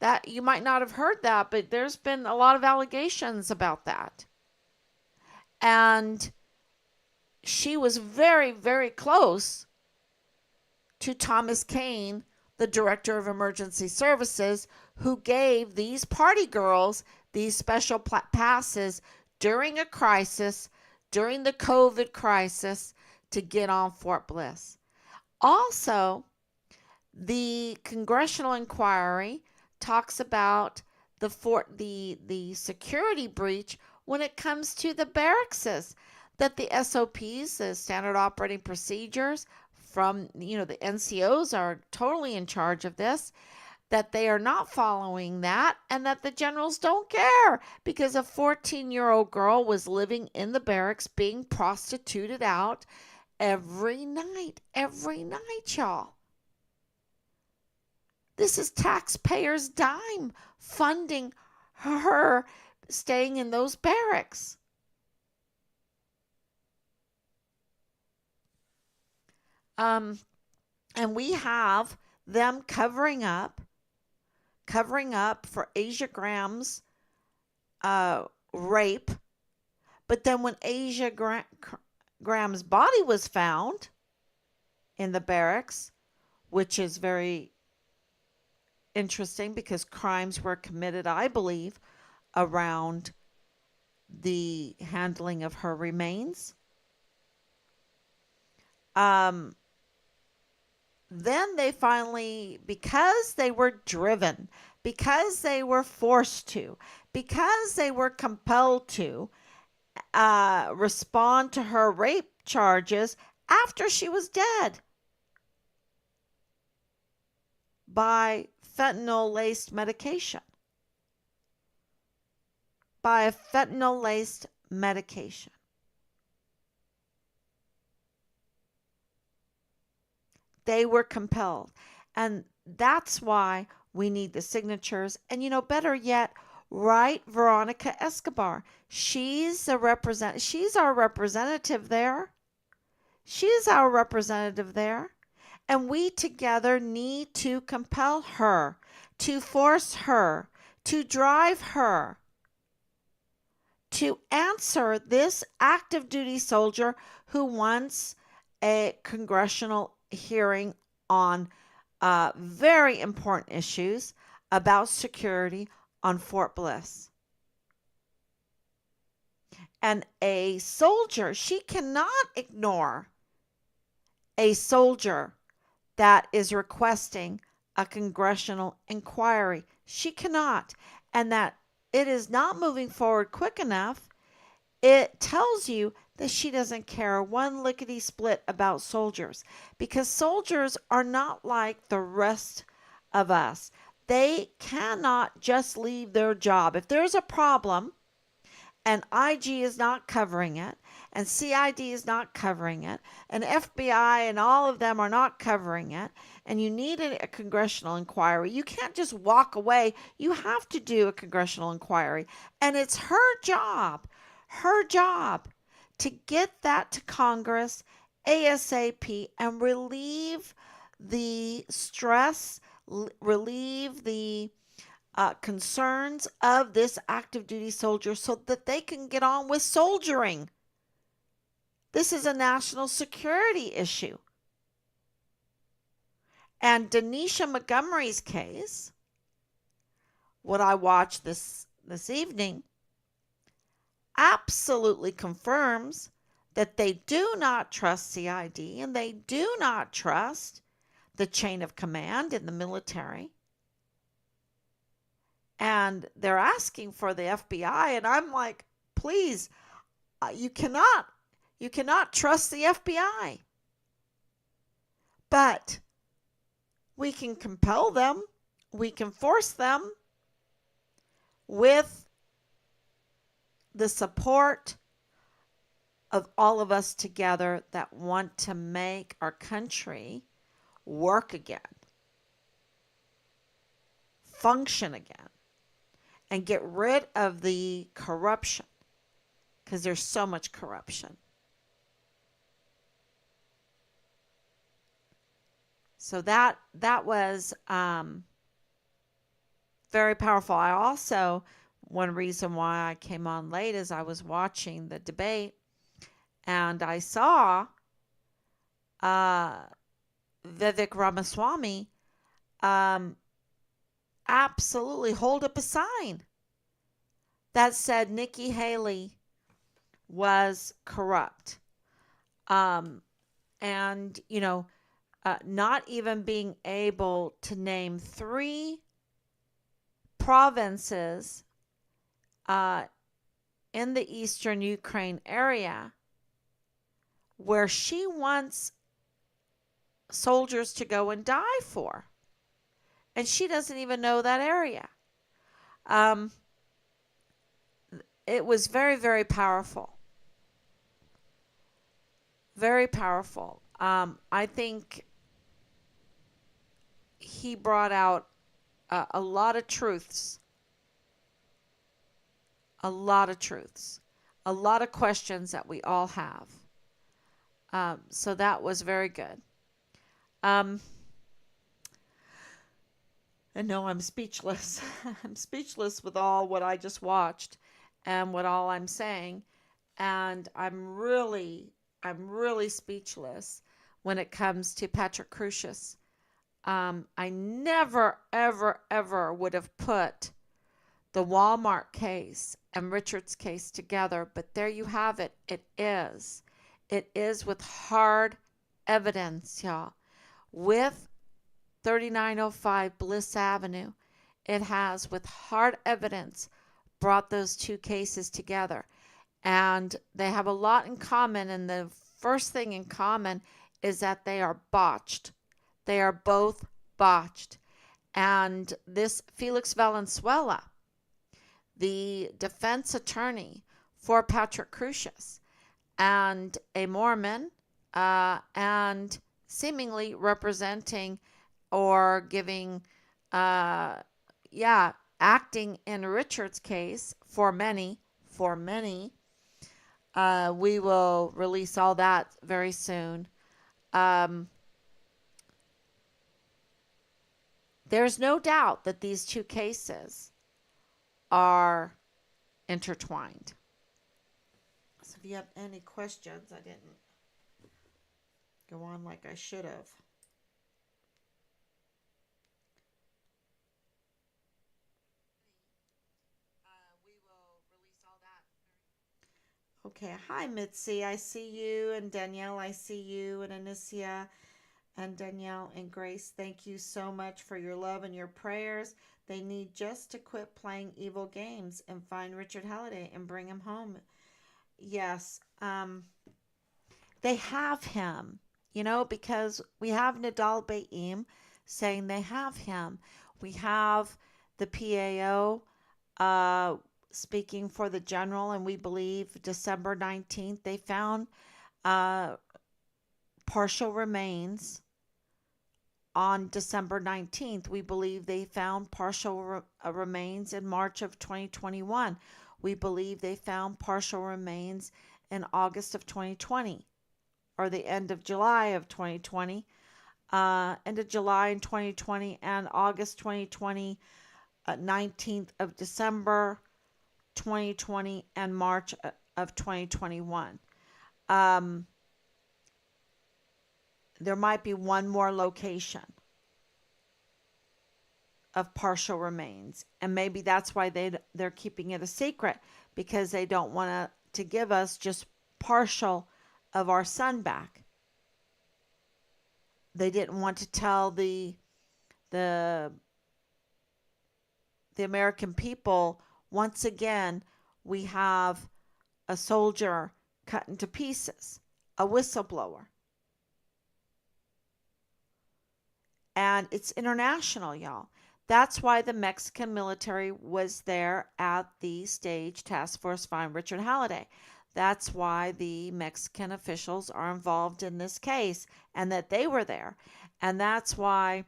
That you might not have heard that, but there's been a lot of allegations about that. And she was very, very close to Thomas Kane, the director of emergency services, who gave these party girls these special passes during a crisis, during the COVID crisis, to get on Fort Bliss. Also, the congressional inquiry talks about the security breach when it comes to the barracks, that the SOPs, the standard operating procedures from the NCOs, are totally in charge of this, that they are not following that, and that the generals don't care because a 14-year-old girl was living in the barracks being prostituted out every night, y'all. This is taxpayers' dime funding her staying in those barracks. And we have them covering up for Asia Graham's rape. But then when Asia Graham's body was found in the barracks, which is very interesting because crimes were committed, I believe, around the handling of her remains. Then they finally, because they were driven, because they were forced to, because they were compelled to respond to her rape charges after she was dead by fentanyl-laced medication. By a fentanyl-laced medication. They were compelled. And that's why we need the signatures. And better yet, write Veronica Escobar. She's our representative there. She's our representative there. And we together need to compel her, to force her, to drive her to answer this active duty soldier who wants a congressional hearing on very important issues about security on Fort Bliss. And a soldier, she cannot ignore a soldier that is requesting a congressional inquiry. She cannot. And that it is not moving forward quick enough. It tells you that she doesn't care one lickety split about soldiers, because soldiers are not like the rest of us. They cannot just leave their job. If there's a problem and IG is not covering it, and CID is not covering it, and FBI and all of them are not covering it, and you need a congressional inquiry, you can't just walk away. You have to do a congressional inquiry. And it's her job to get that to Congress ASAP and relieve the stress, relieve the concerns of this active duty soldier so that they can get on with soldiering. This is a national security issue. And Denisha Montgomery's case, what I watched this evening, absolutely confirms that they do not trust CID and they do not trust the chain of command in the military. And they're asking for the FBI, and I'm like, please, you cannot trust the FBI. But we can compel them, we can force them with the support of all of us together that want to make our country work again, function again, and get rid of the corruption, because there's so much corruption. So that was very powerful. I also, one reason why I came on late is I was watching the debate, and I saw Vivek Ramaswamy um, absolutely hold up a sign that said Nikki Haley was corrupt. Um, and, not even being able to name three provinces uh, in the eastern Ukraine area where she wants soldiers to go and die for. And she doesn't even know that area. Um, it was very, very powerful. Very powerful. I think he brought out a lot of truths, a lot of truths, a lot of questions that we all have. So that was very good. Um, and no, I'm speechless. I'm speechless with all what I just watched and what all I'm saying. And I'm really speechless when it comes to Patrick Crucius. I never, ever, ever would have put the Walmart case and Richard's case together, but there you have it. It is. It is with hard evidence, y'all. With 3905 Bliss Avenue, it has, with hard evidence, brought those two cases together. And they have a lot in common. And the first thing in common is that they are botched. They are both botched. And this Felix Valenzuela, the defense attorney for Patrick Crucius, and a Mormon, and seemingly representing or giving, uh, yeah, acting in Richard's case for many. We will release all that very soon. Um, there's no doubt that these two cases are intertwined. So if you have any questions, I didn't go on like I should have. Okay, hi Mitzi, I see you, and Danielle, I see you, and Anicia, and Danielle and Grace, thank you so much for your love and your prayers. They need just to quit playing evil games and find Richard Halliday and bring him home. Yes, they have him, because we have Nadal Baim saying they have him. We have the PAO uh, speaking for the general, and we believe December 19th they found uh, partial remains. On December 19th, we believe they found partial remains in March of 2021. We believe they found partial remains in August of 2020, or the end of July of 2020, end of July in 2020, and August 2020, 19th of December 2020, and March of 2021. Um, there might be one more location of partial remains, and maybe that's why they're keeping it a secret, because they don't want to give us just partial of our son back. They didn't want to tell the the American people, once again, we have a soldier cut into pieces, a whistleblower. And it's international, y'all. That's why the Mexican military was there at the stage task force find Richard Halliday. That's why the Mexican officials are involved in this case, and that they were there. And that's why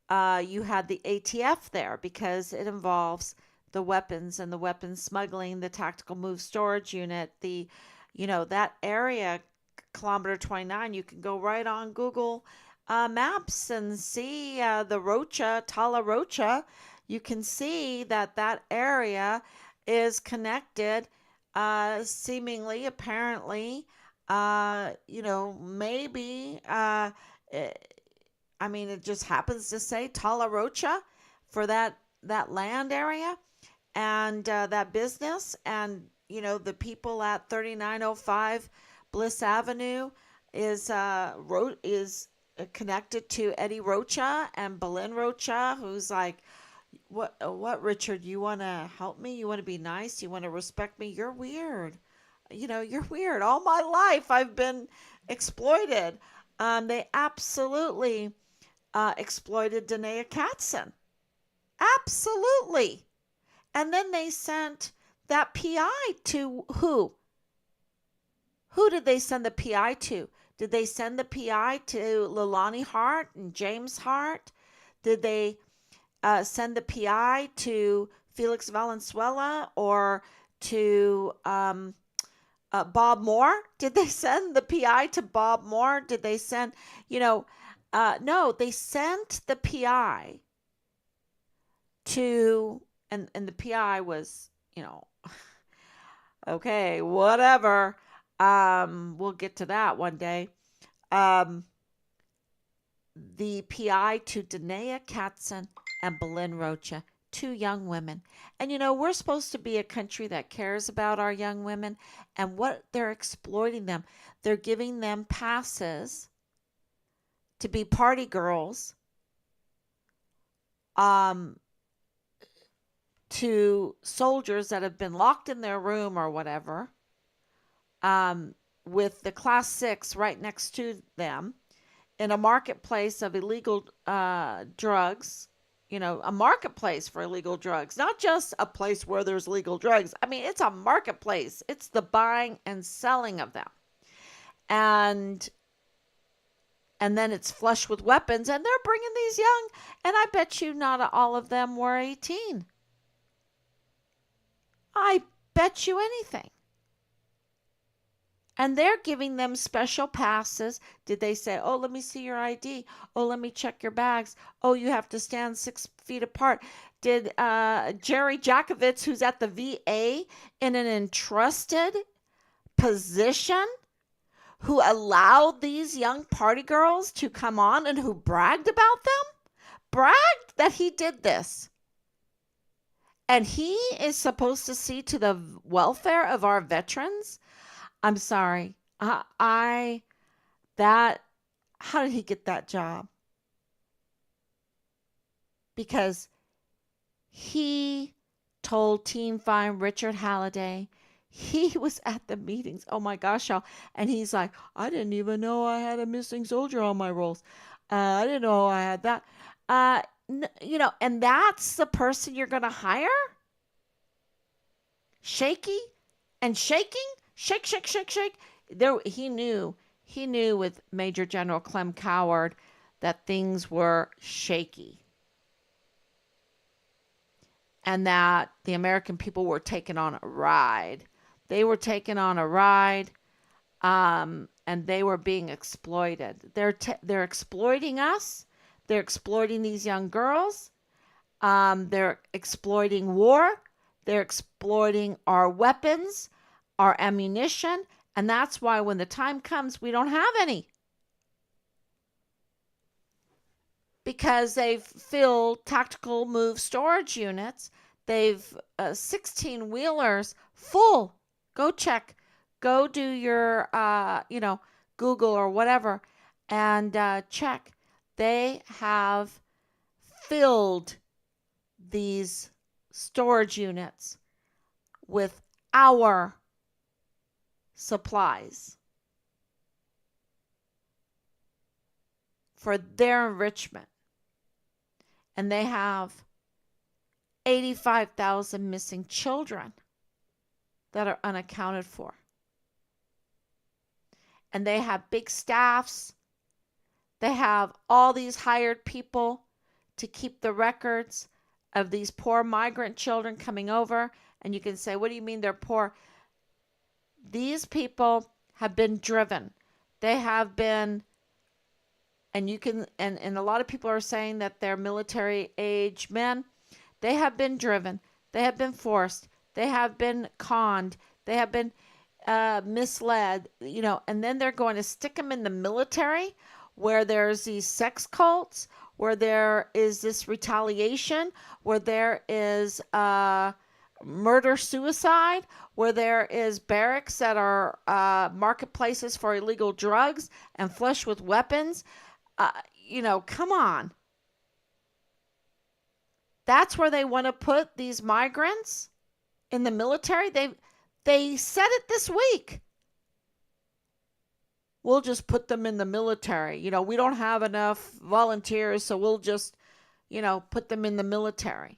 you had the ATF there, because it involves the weapons and the weapons smuggling, the tactical move storage unit, that area, kilometer 29. You can go right on Google maps and see the Rocha, Tala Rocha. You can see that area is connected, seemingly, apparently, maybe. I mean, it just happens to say Tala Rocha for that land area and that business, and the people at 3905 Bliss Avenue is connected to Eddie Rocha and Belen Rocha, who's like, what, Richard? You want to help me? You want to be nice? You want to respect me? You're weird. You're weird. All my life I've been exploited. They absolutely exploited Danae Katzen. Absolutely. And then they sent that PI to who? Who did they send the PI to? Did they send the PI to Leilani Hart and James Hart? Did they send the PI to Felix Valenzuela or to Bob Moore? Did they send the PI to Bob Moore? Did they send, no, they sent the PI to, and the PI was, okay, whatever. We'll get to that one day. The PI to Danae Katzen and Belen Rocha, two young women. And we're supposed to be a country that cares about our young women, and what they're exploiting them. They're giving them passes to be party girls, to soldiers that have been locked in their room or whatever, with the class 6 right next to them in a marketplace of illegal drugs, a marketplace for illegal drugs, not just a place where there's legal drugs. I mean, it's a marketplace. It's the buying and selling of them. And then it's flush with weapons, and they're bringing these young, and I bet you not all of them were 18. I bet you anything. And they're giving them special passes. Did they say, oh, let me see your ID? Oh, let me check your bags. Oh, you have to stand 6 feet apart. Did Jerry Jakovitz, who's at the VA in an entrusted position, who allowed these young party girls to come on and who bragged about them, bragged that he did this. And he is supposed to see to the welfare of our veterans. I'm sorry. How did he get that job? Because he told Teen Fine Richard Halliday, he was at the meetings. Oh my gosh, y'all. And he's like, I didn't even know I had a missing soldier on my rolls. I didn't know I had that. And that's the person you're going to hire? Shaky and shaking? Shake, shake, shake, shake. He knew with Major General Clem Coward that things were shaky. And that the American people were taken on a ride. They were taken on a ride, and they were being exploited. They're exploiting us. They're exploiting these young girls. They're exploiting war. They're exploiting our weapons, our ammunition, and that's why when the time comes, we don't have any. Because they've filled tactical move storage units. They've 16 wheelers full. Go check. Go do your, Google or whatever and check. They have filled these storage units with our supplies for their enrichment. And they have 85,000 missing children that are unaccounted for. And they have big staffs. They have all these hired people to keep the records of these poor migrant children coming over. And you can say, what do you mean they're poor? These people have been driven. They have been, and a lot of people are saying that they're military age men. They have been driven. They have been forced. They have been conned. They have been misled, and then they're going to stick them in the military where there's these sex cults, where there is this retaliation, where there is murder suicide, where there is barracks that are marketplaces for illegal drugs and flush with weapons. Come on. That's where they want to put these migrants in the military. They said it this week. We'll just put them in the military. We don't have enough volunteers, so we'll just, put them in the military.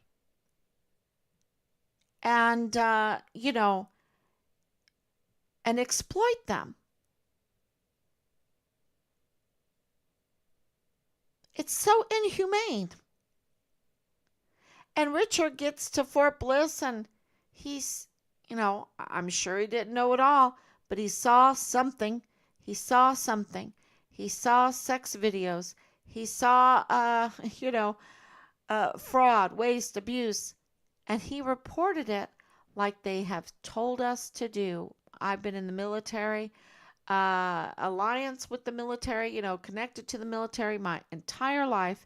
And, and exploit them. It's so inhumane. And Richard gets to Fort Bliss and he's, I'm sure he didn't know it all, but he saw something. He saw something. He saw sex videos. He saw, fraud, waste, abuse. And he reported it like they have told us to do. I've been in the military, alliance with the military, connected to the military my entire life.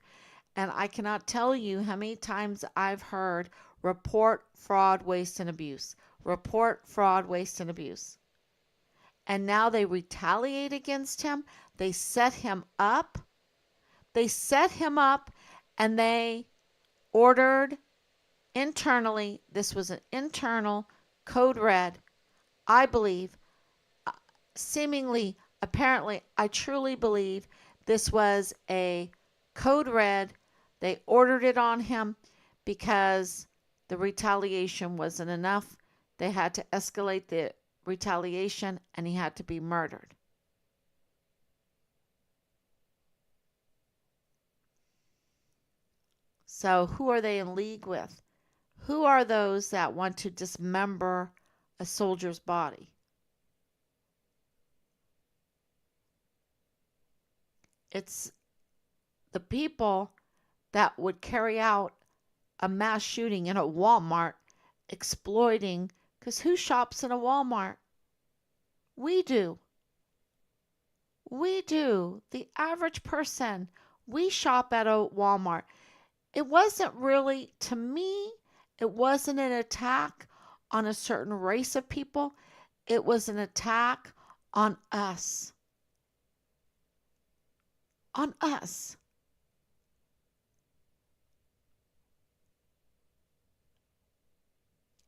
And I cannot tell you how many times I've heard report fraud, waste, and abuse. Report fraud, waste, and abuse. And now they retaliate against him. They set him up. They set him up and they ordered internally. This was an internal code red, I believe, seemingly, apparently, I truly believe this was a code red. They ordered it on him because the retaliation wasn't enough. They had to escalate the retaliation and he had to be murdered. So who are they in league with? Who are those that want to dismember a soldier's body? It's the people that would carry out a mass shooting in a Walmart, exploiting, because who shops in a Walmart? We do. We do. The average person. We shop at a Walmart. It wasn't really, to me, it wasn't an attack on a certain race of people. It was an attack on us. On us.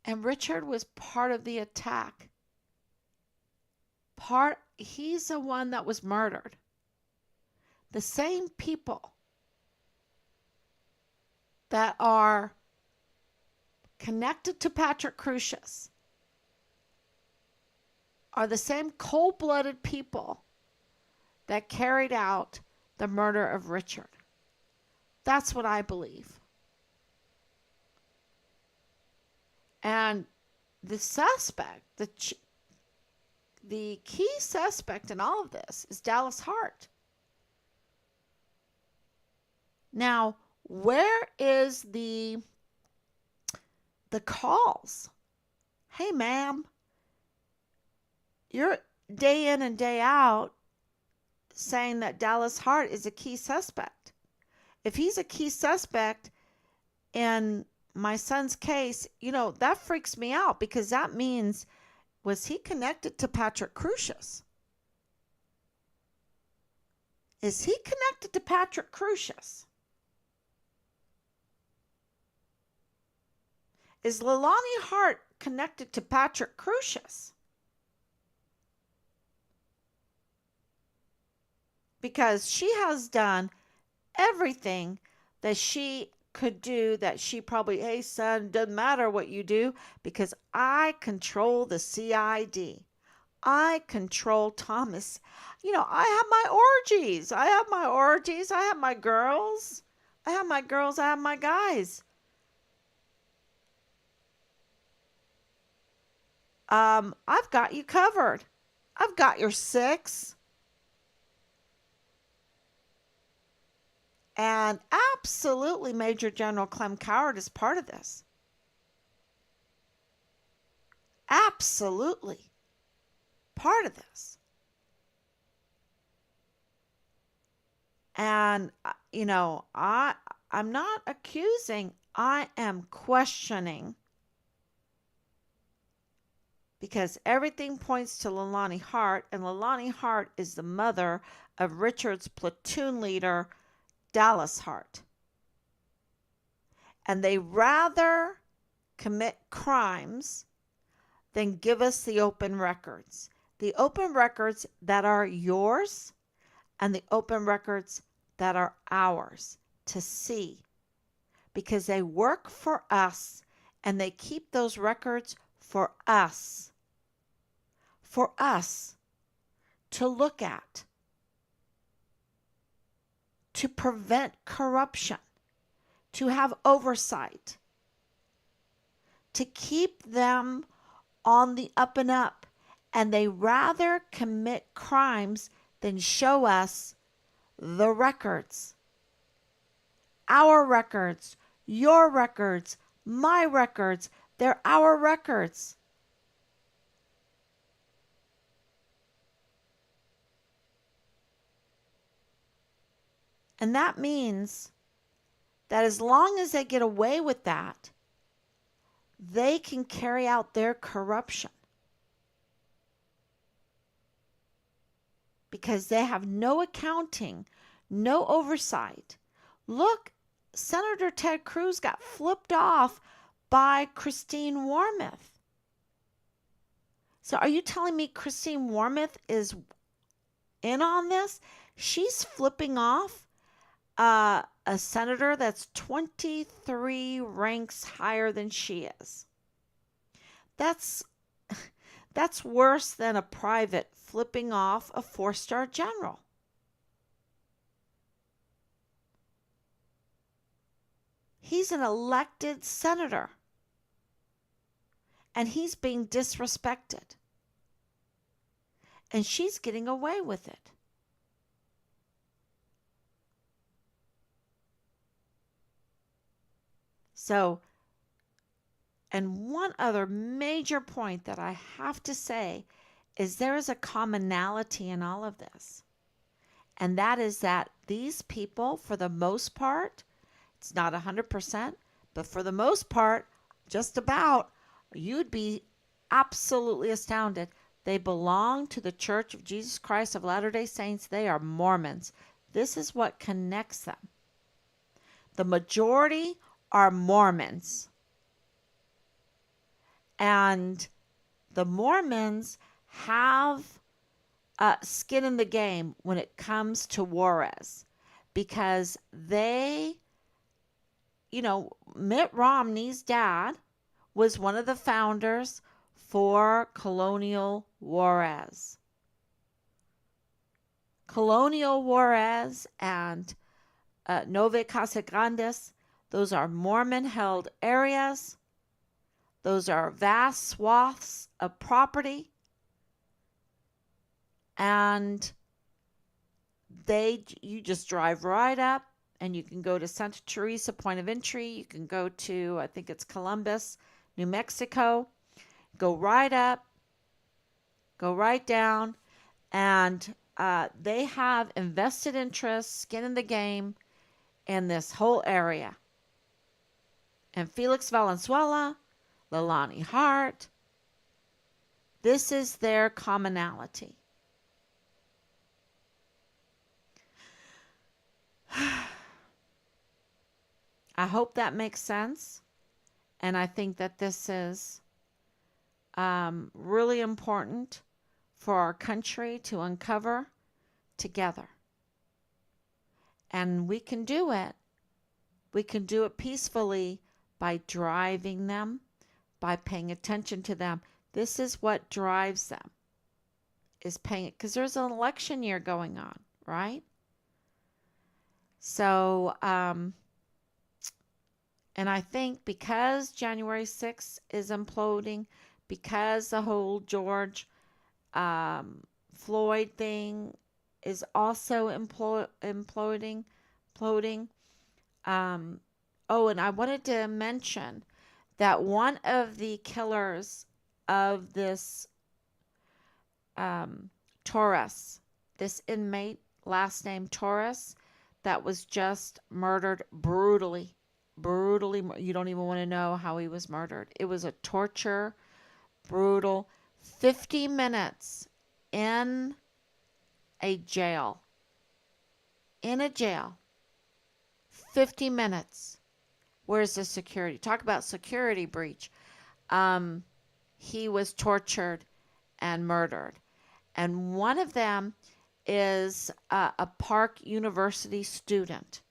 And Richard was part of the attack. He's the one that was murdered. The same people that are connected to Patrick Crusius are the same cold-blooded people that carried out the murder of Richard. That's what I believe. And the suspect, the key suspect in all of this is Dallas Hart. Now, where is the calls? Hey, ma'am, you're day in and day out saying that Dallas Hart is a key suspect. If he's a key suspect in my son's case, that freaks me out because that means, was he connected to Patrick Crusius? Is he connected to Patrick Crusius? Is Leilani Hart connected to Patrick Crusius? Because she has done everything that she could do, that she probably, hey son, doesn't matter what you do because I control the CID. I control Thomas. I have my orgies. I have my orgies. I have my girls. I have my girls. I have my guys. I've got you covered. I've got your 6. And absolutely Major General Clem Coward is part of this. Absolutely part of this. And I'm not accusing, I am questioning, because everything points to Leilani Hart, and Leilani Hart is the mother of Richard's platoon leader, Dallas Hart. And they rather commit crimes than give us the open records. The open records that are yours and the open records that are ours to see, because they work for us and they keep those records for us to look at, to prevent corruption, to have oversight, to keep them on the up and up. And they rather commit crimes than show us the records. Our records, your records, my records, they're our records. And that means that as long as they get away with that, they can carry out their corruption, because they have no accounting, no oversight. Look, Senator Ted Cruz got flipped off by Christine Wormuth. So are you telling me Christine Wormuth is in on this? She's flipping off a senator that's 23 ranks higher than she is. That's worse than a private flipping off a 4-star general. He's an elected senator, and he's being disrespected. And she's getting away with it. So, and one other major point that I have to say is there is a commonality in all of this. And that is that these people, for the most part, it's not 100%, but for the most part, just about, you'd be absolutely astounded. They belong to the Church of Jesus Christ of Latter-day Saints. They are Mormons. This is what connects them. The majority are Mormons. And the Mormons have skin in the game when it comes to Juarez, because they, Mitt Romney's dad was one of the founders for Colonial Juarez. Colonial Juarez and Nove Casa Grandes, those are Mormon-held areas. Those are vast swaths of property. And you just drive right up, and you can go to Santa Teresa Point of Entry. You can go to, I think it's Columbus, New Mexico. Go right up, go right down, and they have invested interests, skin in the game, in this whole area. And Felix Valenzuela, Leilani Hart, this is their commonality. I hope that makes sense. And I think that this is really important for our country to uncover together. And we can do it. We can do it peacefully by driving them, by paying attention to them. This is what drives them, is paying it, because there's an election year going on, right? So, and I think because January 6th is imploding, because the whole George Floyd thing is also imploding. And I wanted to mention that one of the killers of this Torres, this inmate, last name Torres, that was just murdered brutally. Brutally. You don't even want to know how he was murdered. It was a torture, brutal 50 minutes in a jail. In a jail. 50 minutes. Where's the security? Talk about security breach. Um, he was tortured and murdered. And one of them is a Park University student.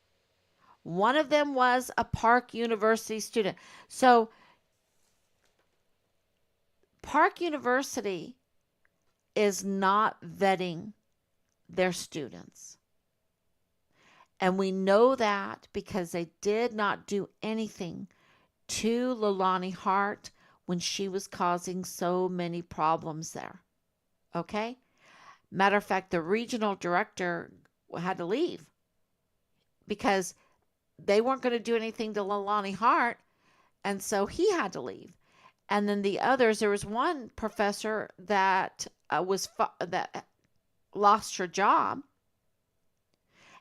One of them was a Park University student. So, Park University is not vetting their students. And we know that because they did not do anything to Leilani Hart when she was causing so many problems there. Okay? Matter of fact, the regional director had to leave because they weren't going to do anything to Leilani Hart, and so he had to leave. And then the others, there was one professor that that lost her job,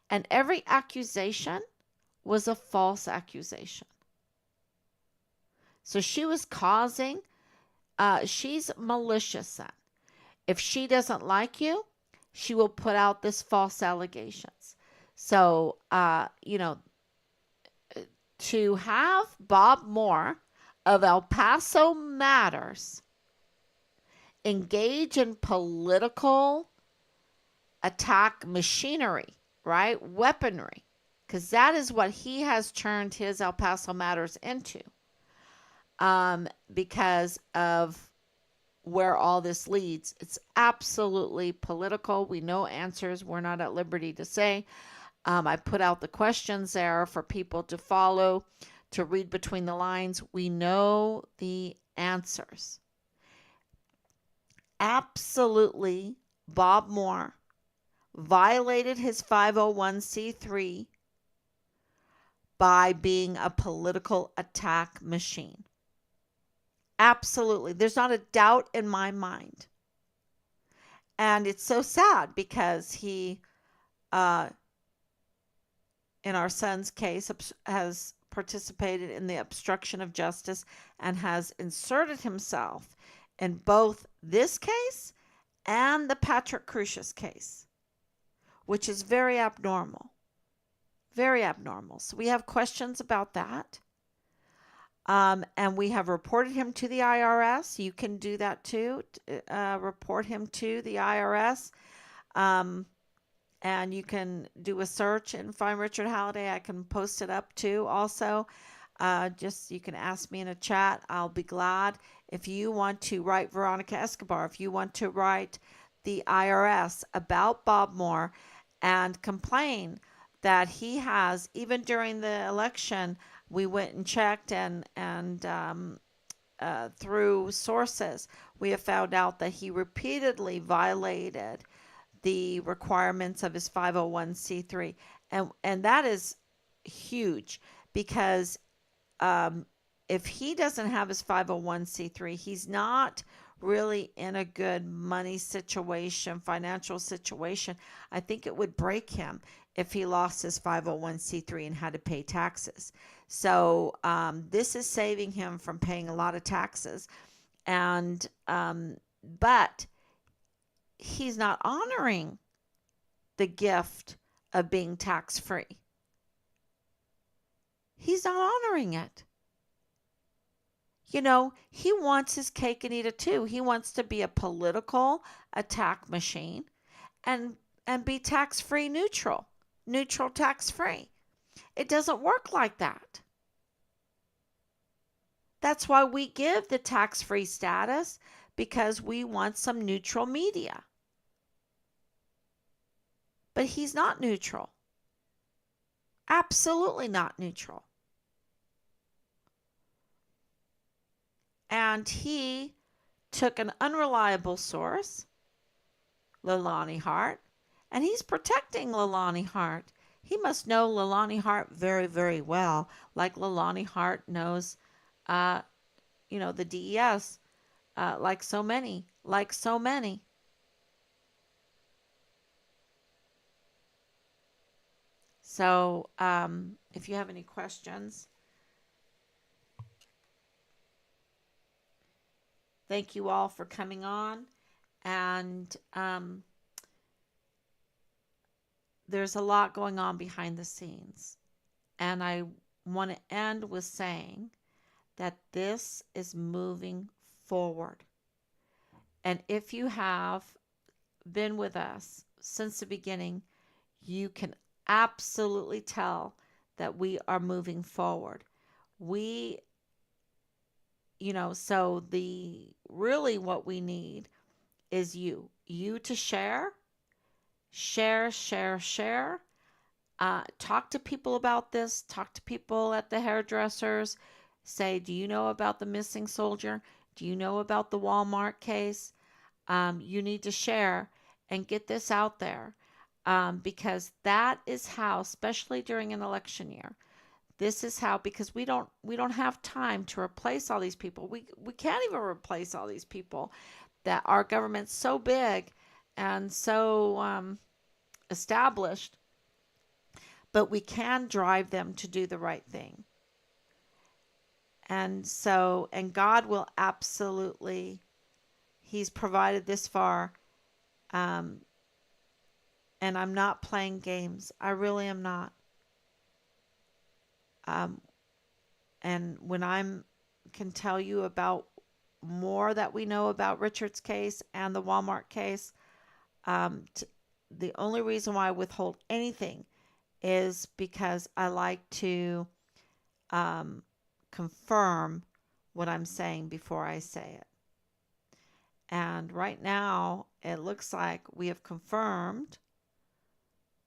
and every accusation was a false accusation. So she was causing. She's malicious. Then, if she doesn't like you, she will put out this false allegations. So, to have Bob Moore of El Paso Matters engage in political attack machinery, right? Weaponry, because that is what he has turned his El Paso Matters into, because of where all this leads. It's absolutely political. We know answers. We're not at liberty to say. I put out the questions there for people to follow, to read between the lines. We know the answers. Absolutely, Bob Moore violated his 501c3 by being a political attack machine. Absolutely. There's not a doubt in my mind. And it's so sad because he, in our son's case, has participated in the obstruction of justice and has inserted himself in both this case and the Patrick Crusius case, which is very abnormal. Very abnormal. So we have questions about that. And we have reported him to the IRS. You can do that too. Report him to the IRS. And you can do a search and find Richard Halliday. I can post it up too also. Just you can ask me in a chat. I'll be glad. If you want to write Veronica Escobar, if you want to write the IRS about Bob Moore and complain that he has, even during the election, we went and checked and through sources, we have found out that he repeatedly violated the requirements of his 501c3. And that is huge because if he doesn't have his 501c3, he's not really in a good money situation, financial situation. I think it would break him if he lost his 501c3 and had to pay taxes. So this is saving him from paying a lot of taxes. And but he's not honoring the gift of being tax-free. He's not honoring it. You know, he wants his cake and eat it too. He wants to be a political attack machine and be tax-free neutral tax-free. It doesn't work like that. That's why we give the tax-free status, because we want some neutral media. But he's not neutral. Absolutely not neutral. And he took an unreliable source, Leilani Hart, and he's protecting Leilani Hart. He must know Leilani Hart very, very well, like Leilani Hart knows, the DES, like so many. So if you have any questions, thank you all for coming on. And there's a lot going on behind the scenes. And I want to end with saying that this is moving forward. And if you have been with us since the beginning, you can absolutely tell that we are moving forward. We, so the really what we need is you to share, share, share, share. Talk to people about this. Talk to people at the hairdressers. Say, do you know about the missing soldier? Do you know about the Walmart case? You need to share and get this out there, because that is how, especially during an election year, this is how, because we don't have time to replace all these people. We can't even replace all these people. That our government's so big and so established, but we can drive them to do the right thing. And God will absolutely, He's provided this far. Um, and I'm not playing games. I really am not. Um, and when I'm can tell you about more that we know about Richard's case and the Walmart case, the only reason why I withhold anything is because I like to um, confirm what I'm saying before I say it. And right now, it looks like we have confirmed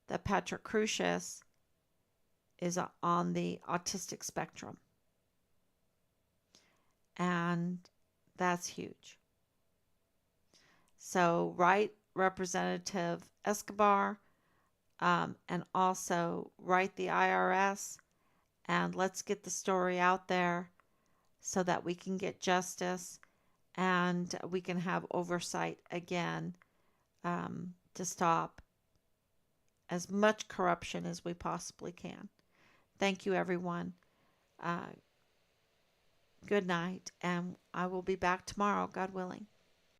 that Patrick Crucius is on the autistic spectrum. And that's huge. So, right, Representative Escobar, and also write the IRS, and let's get the story out there so that we can get justice and we can have oversight again, to stop as much corruption as we possibly can. Thank you, everyone. Uh, Good night, and I will be back tomorrow, God willing.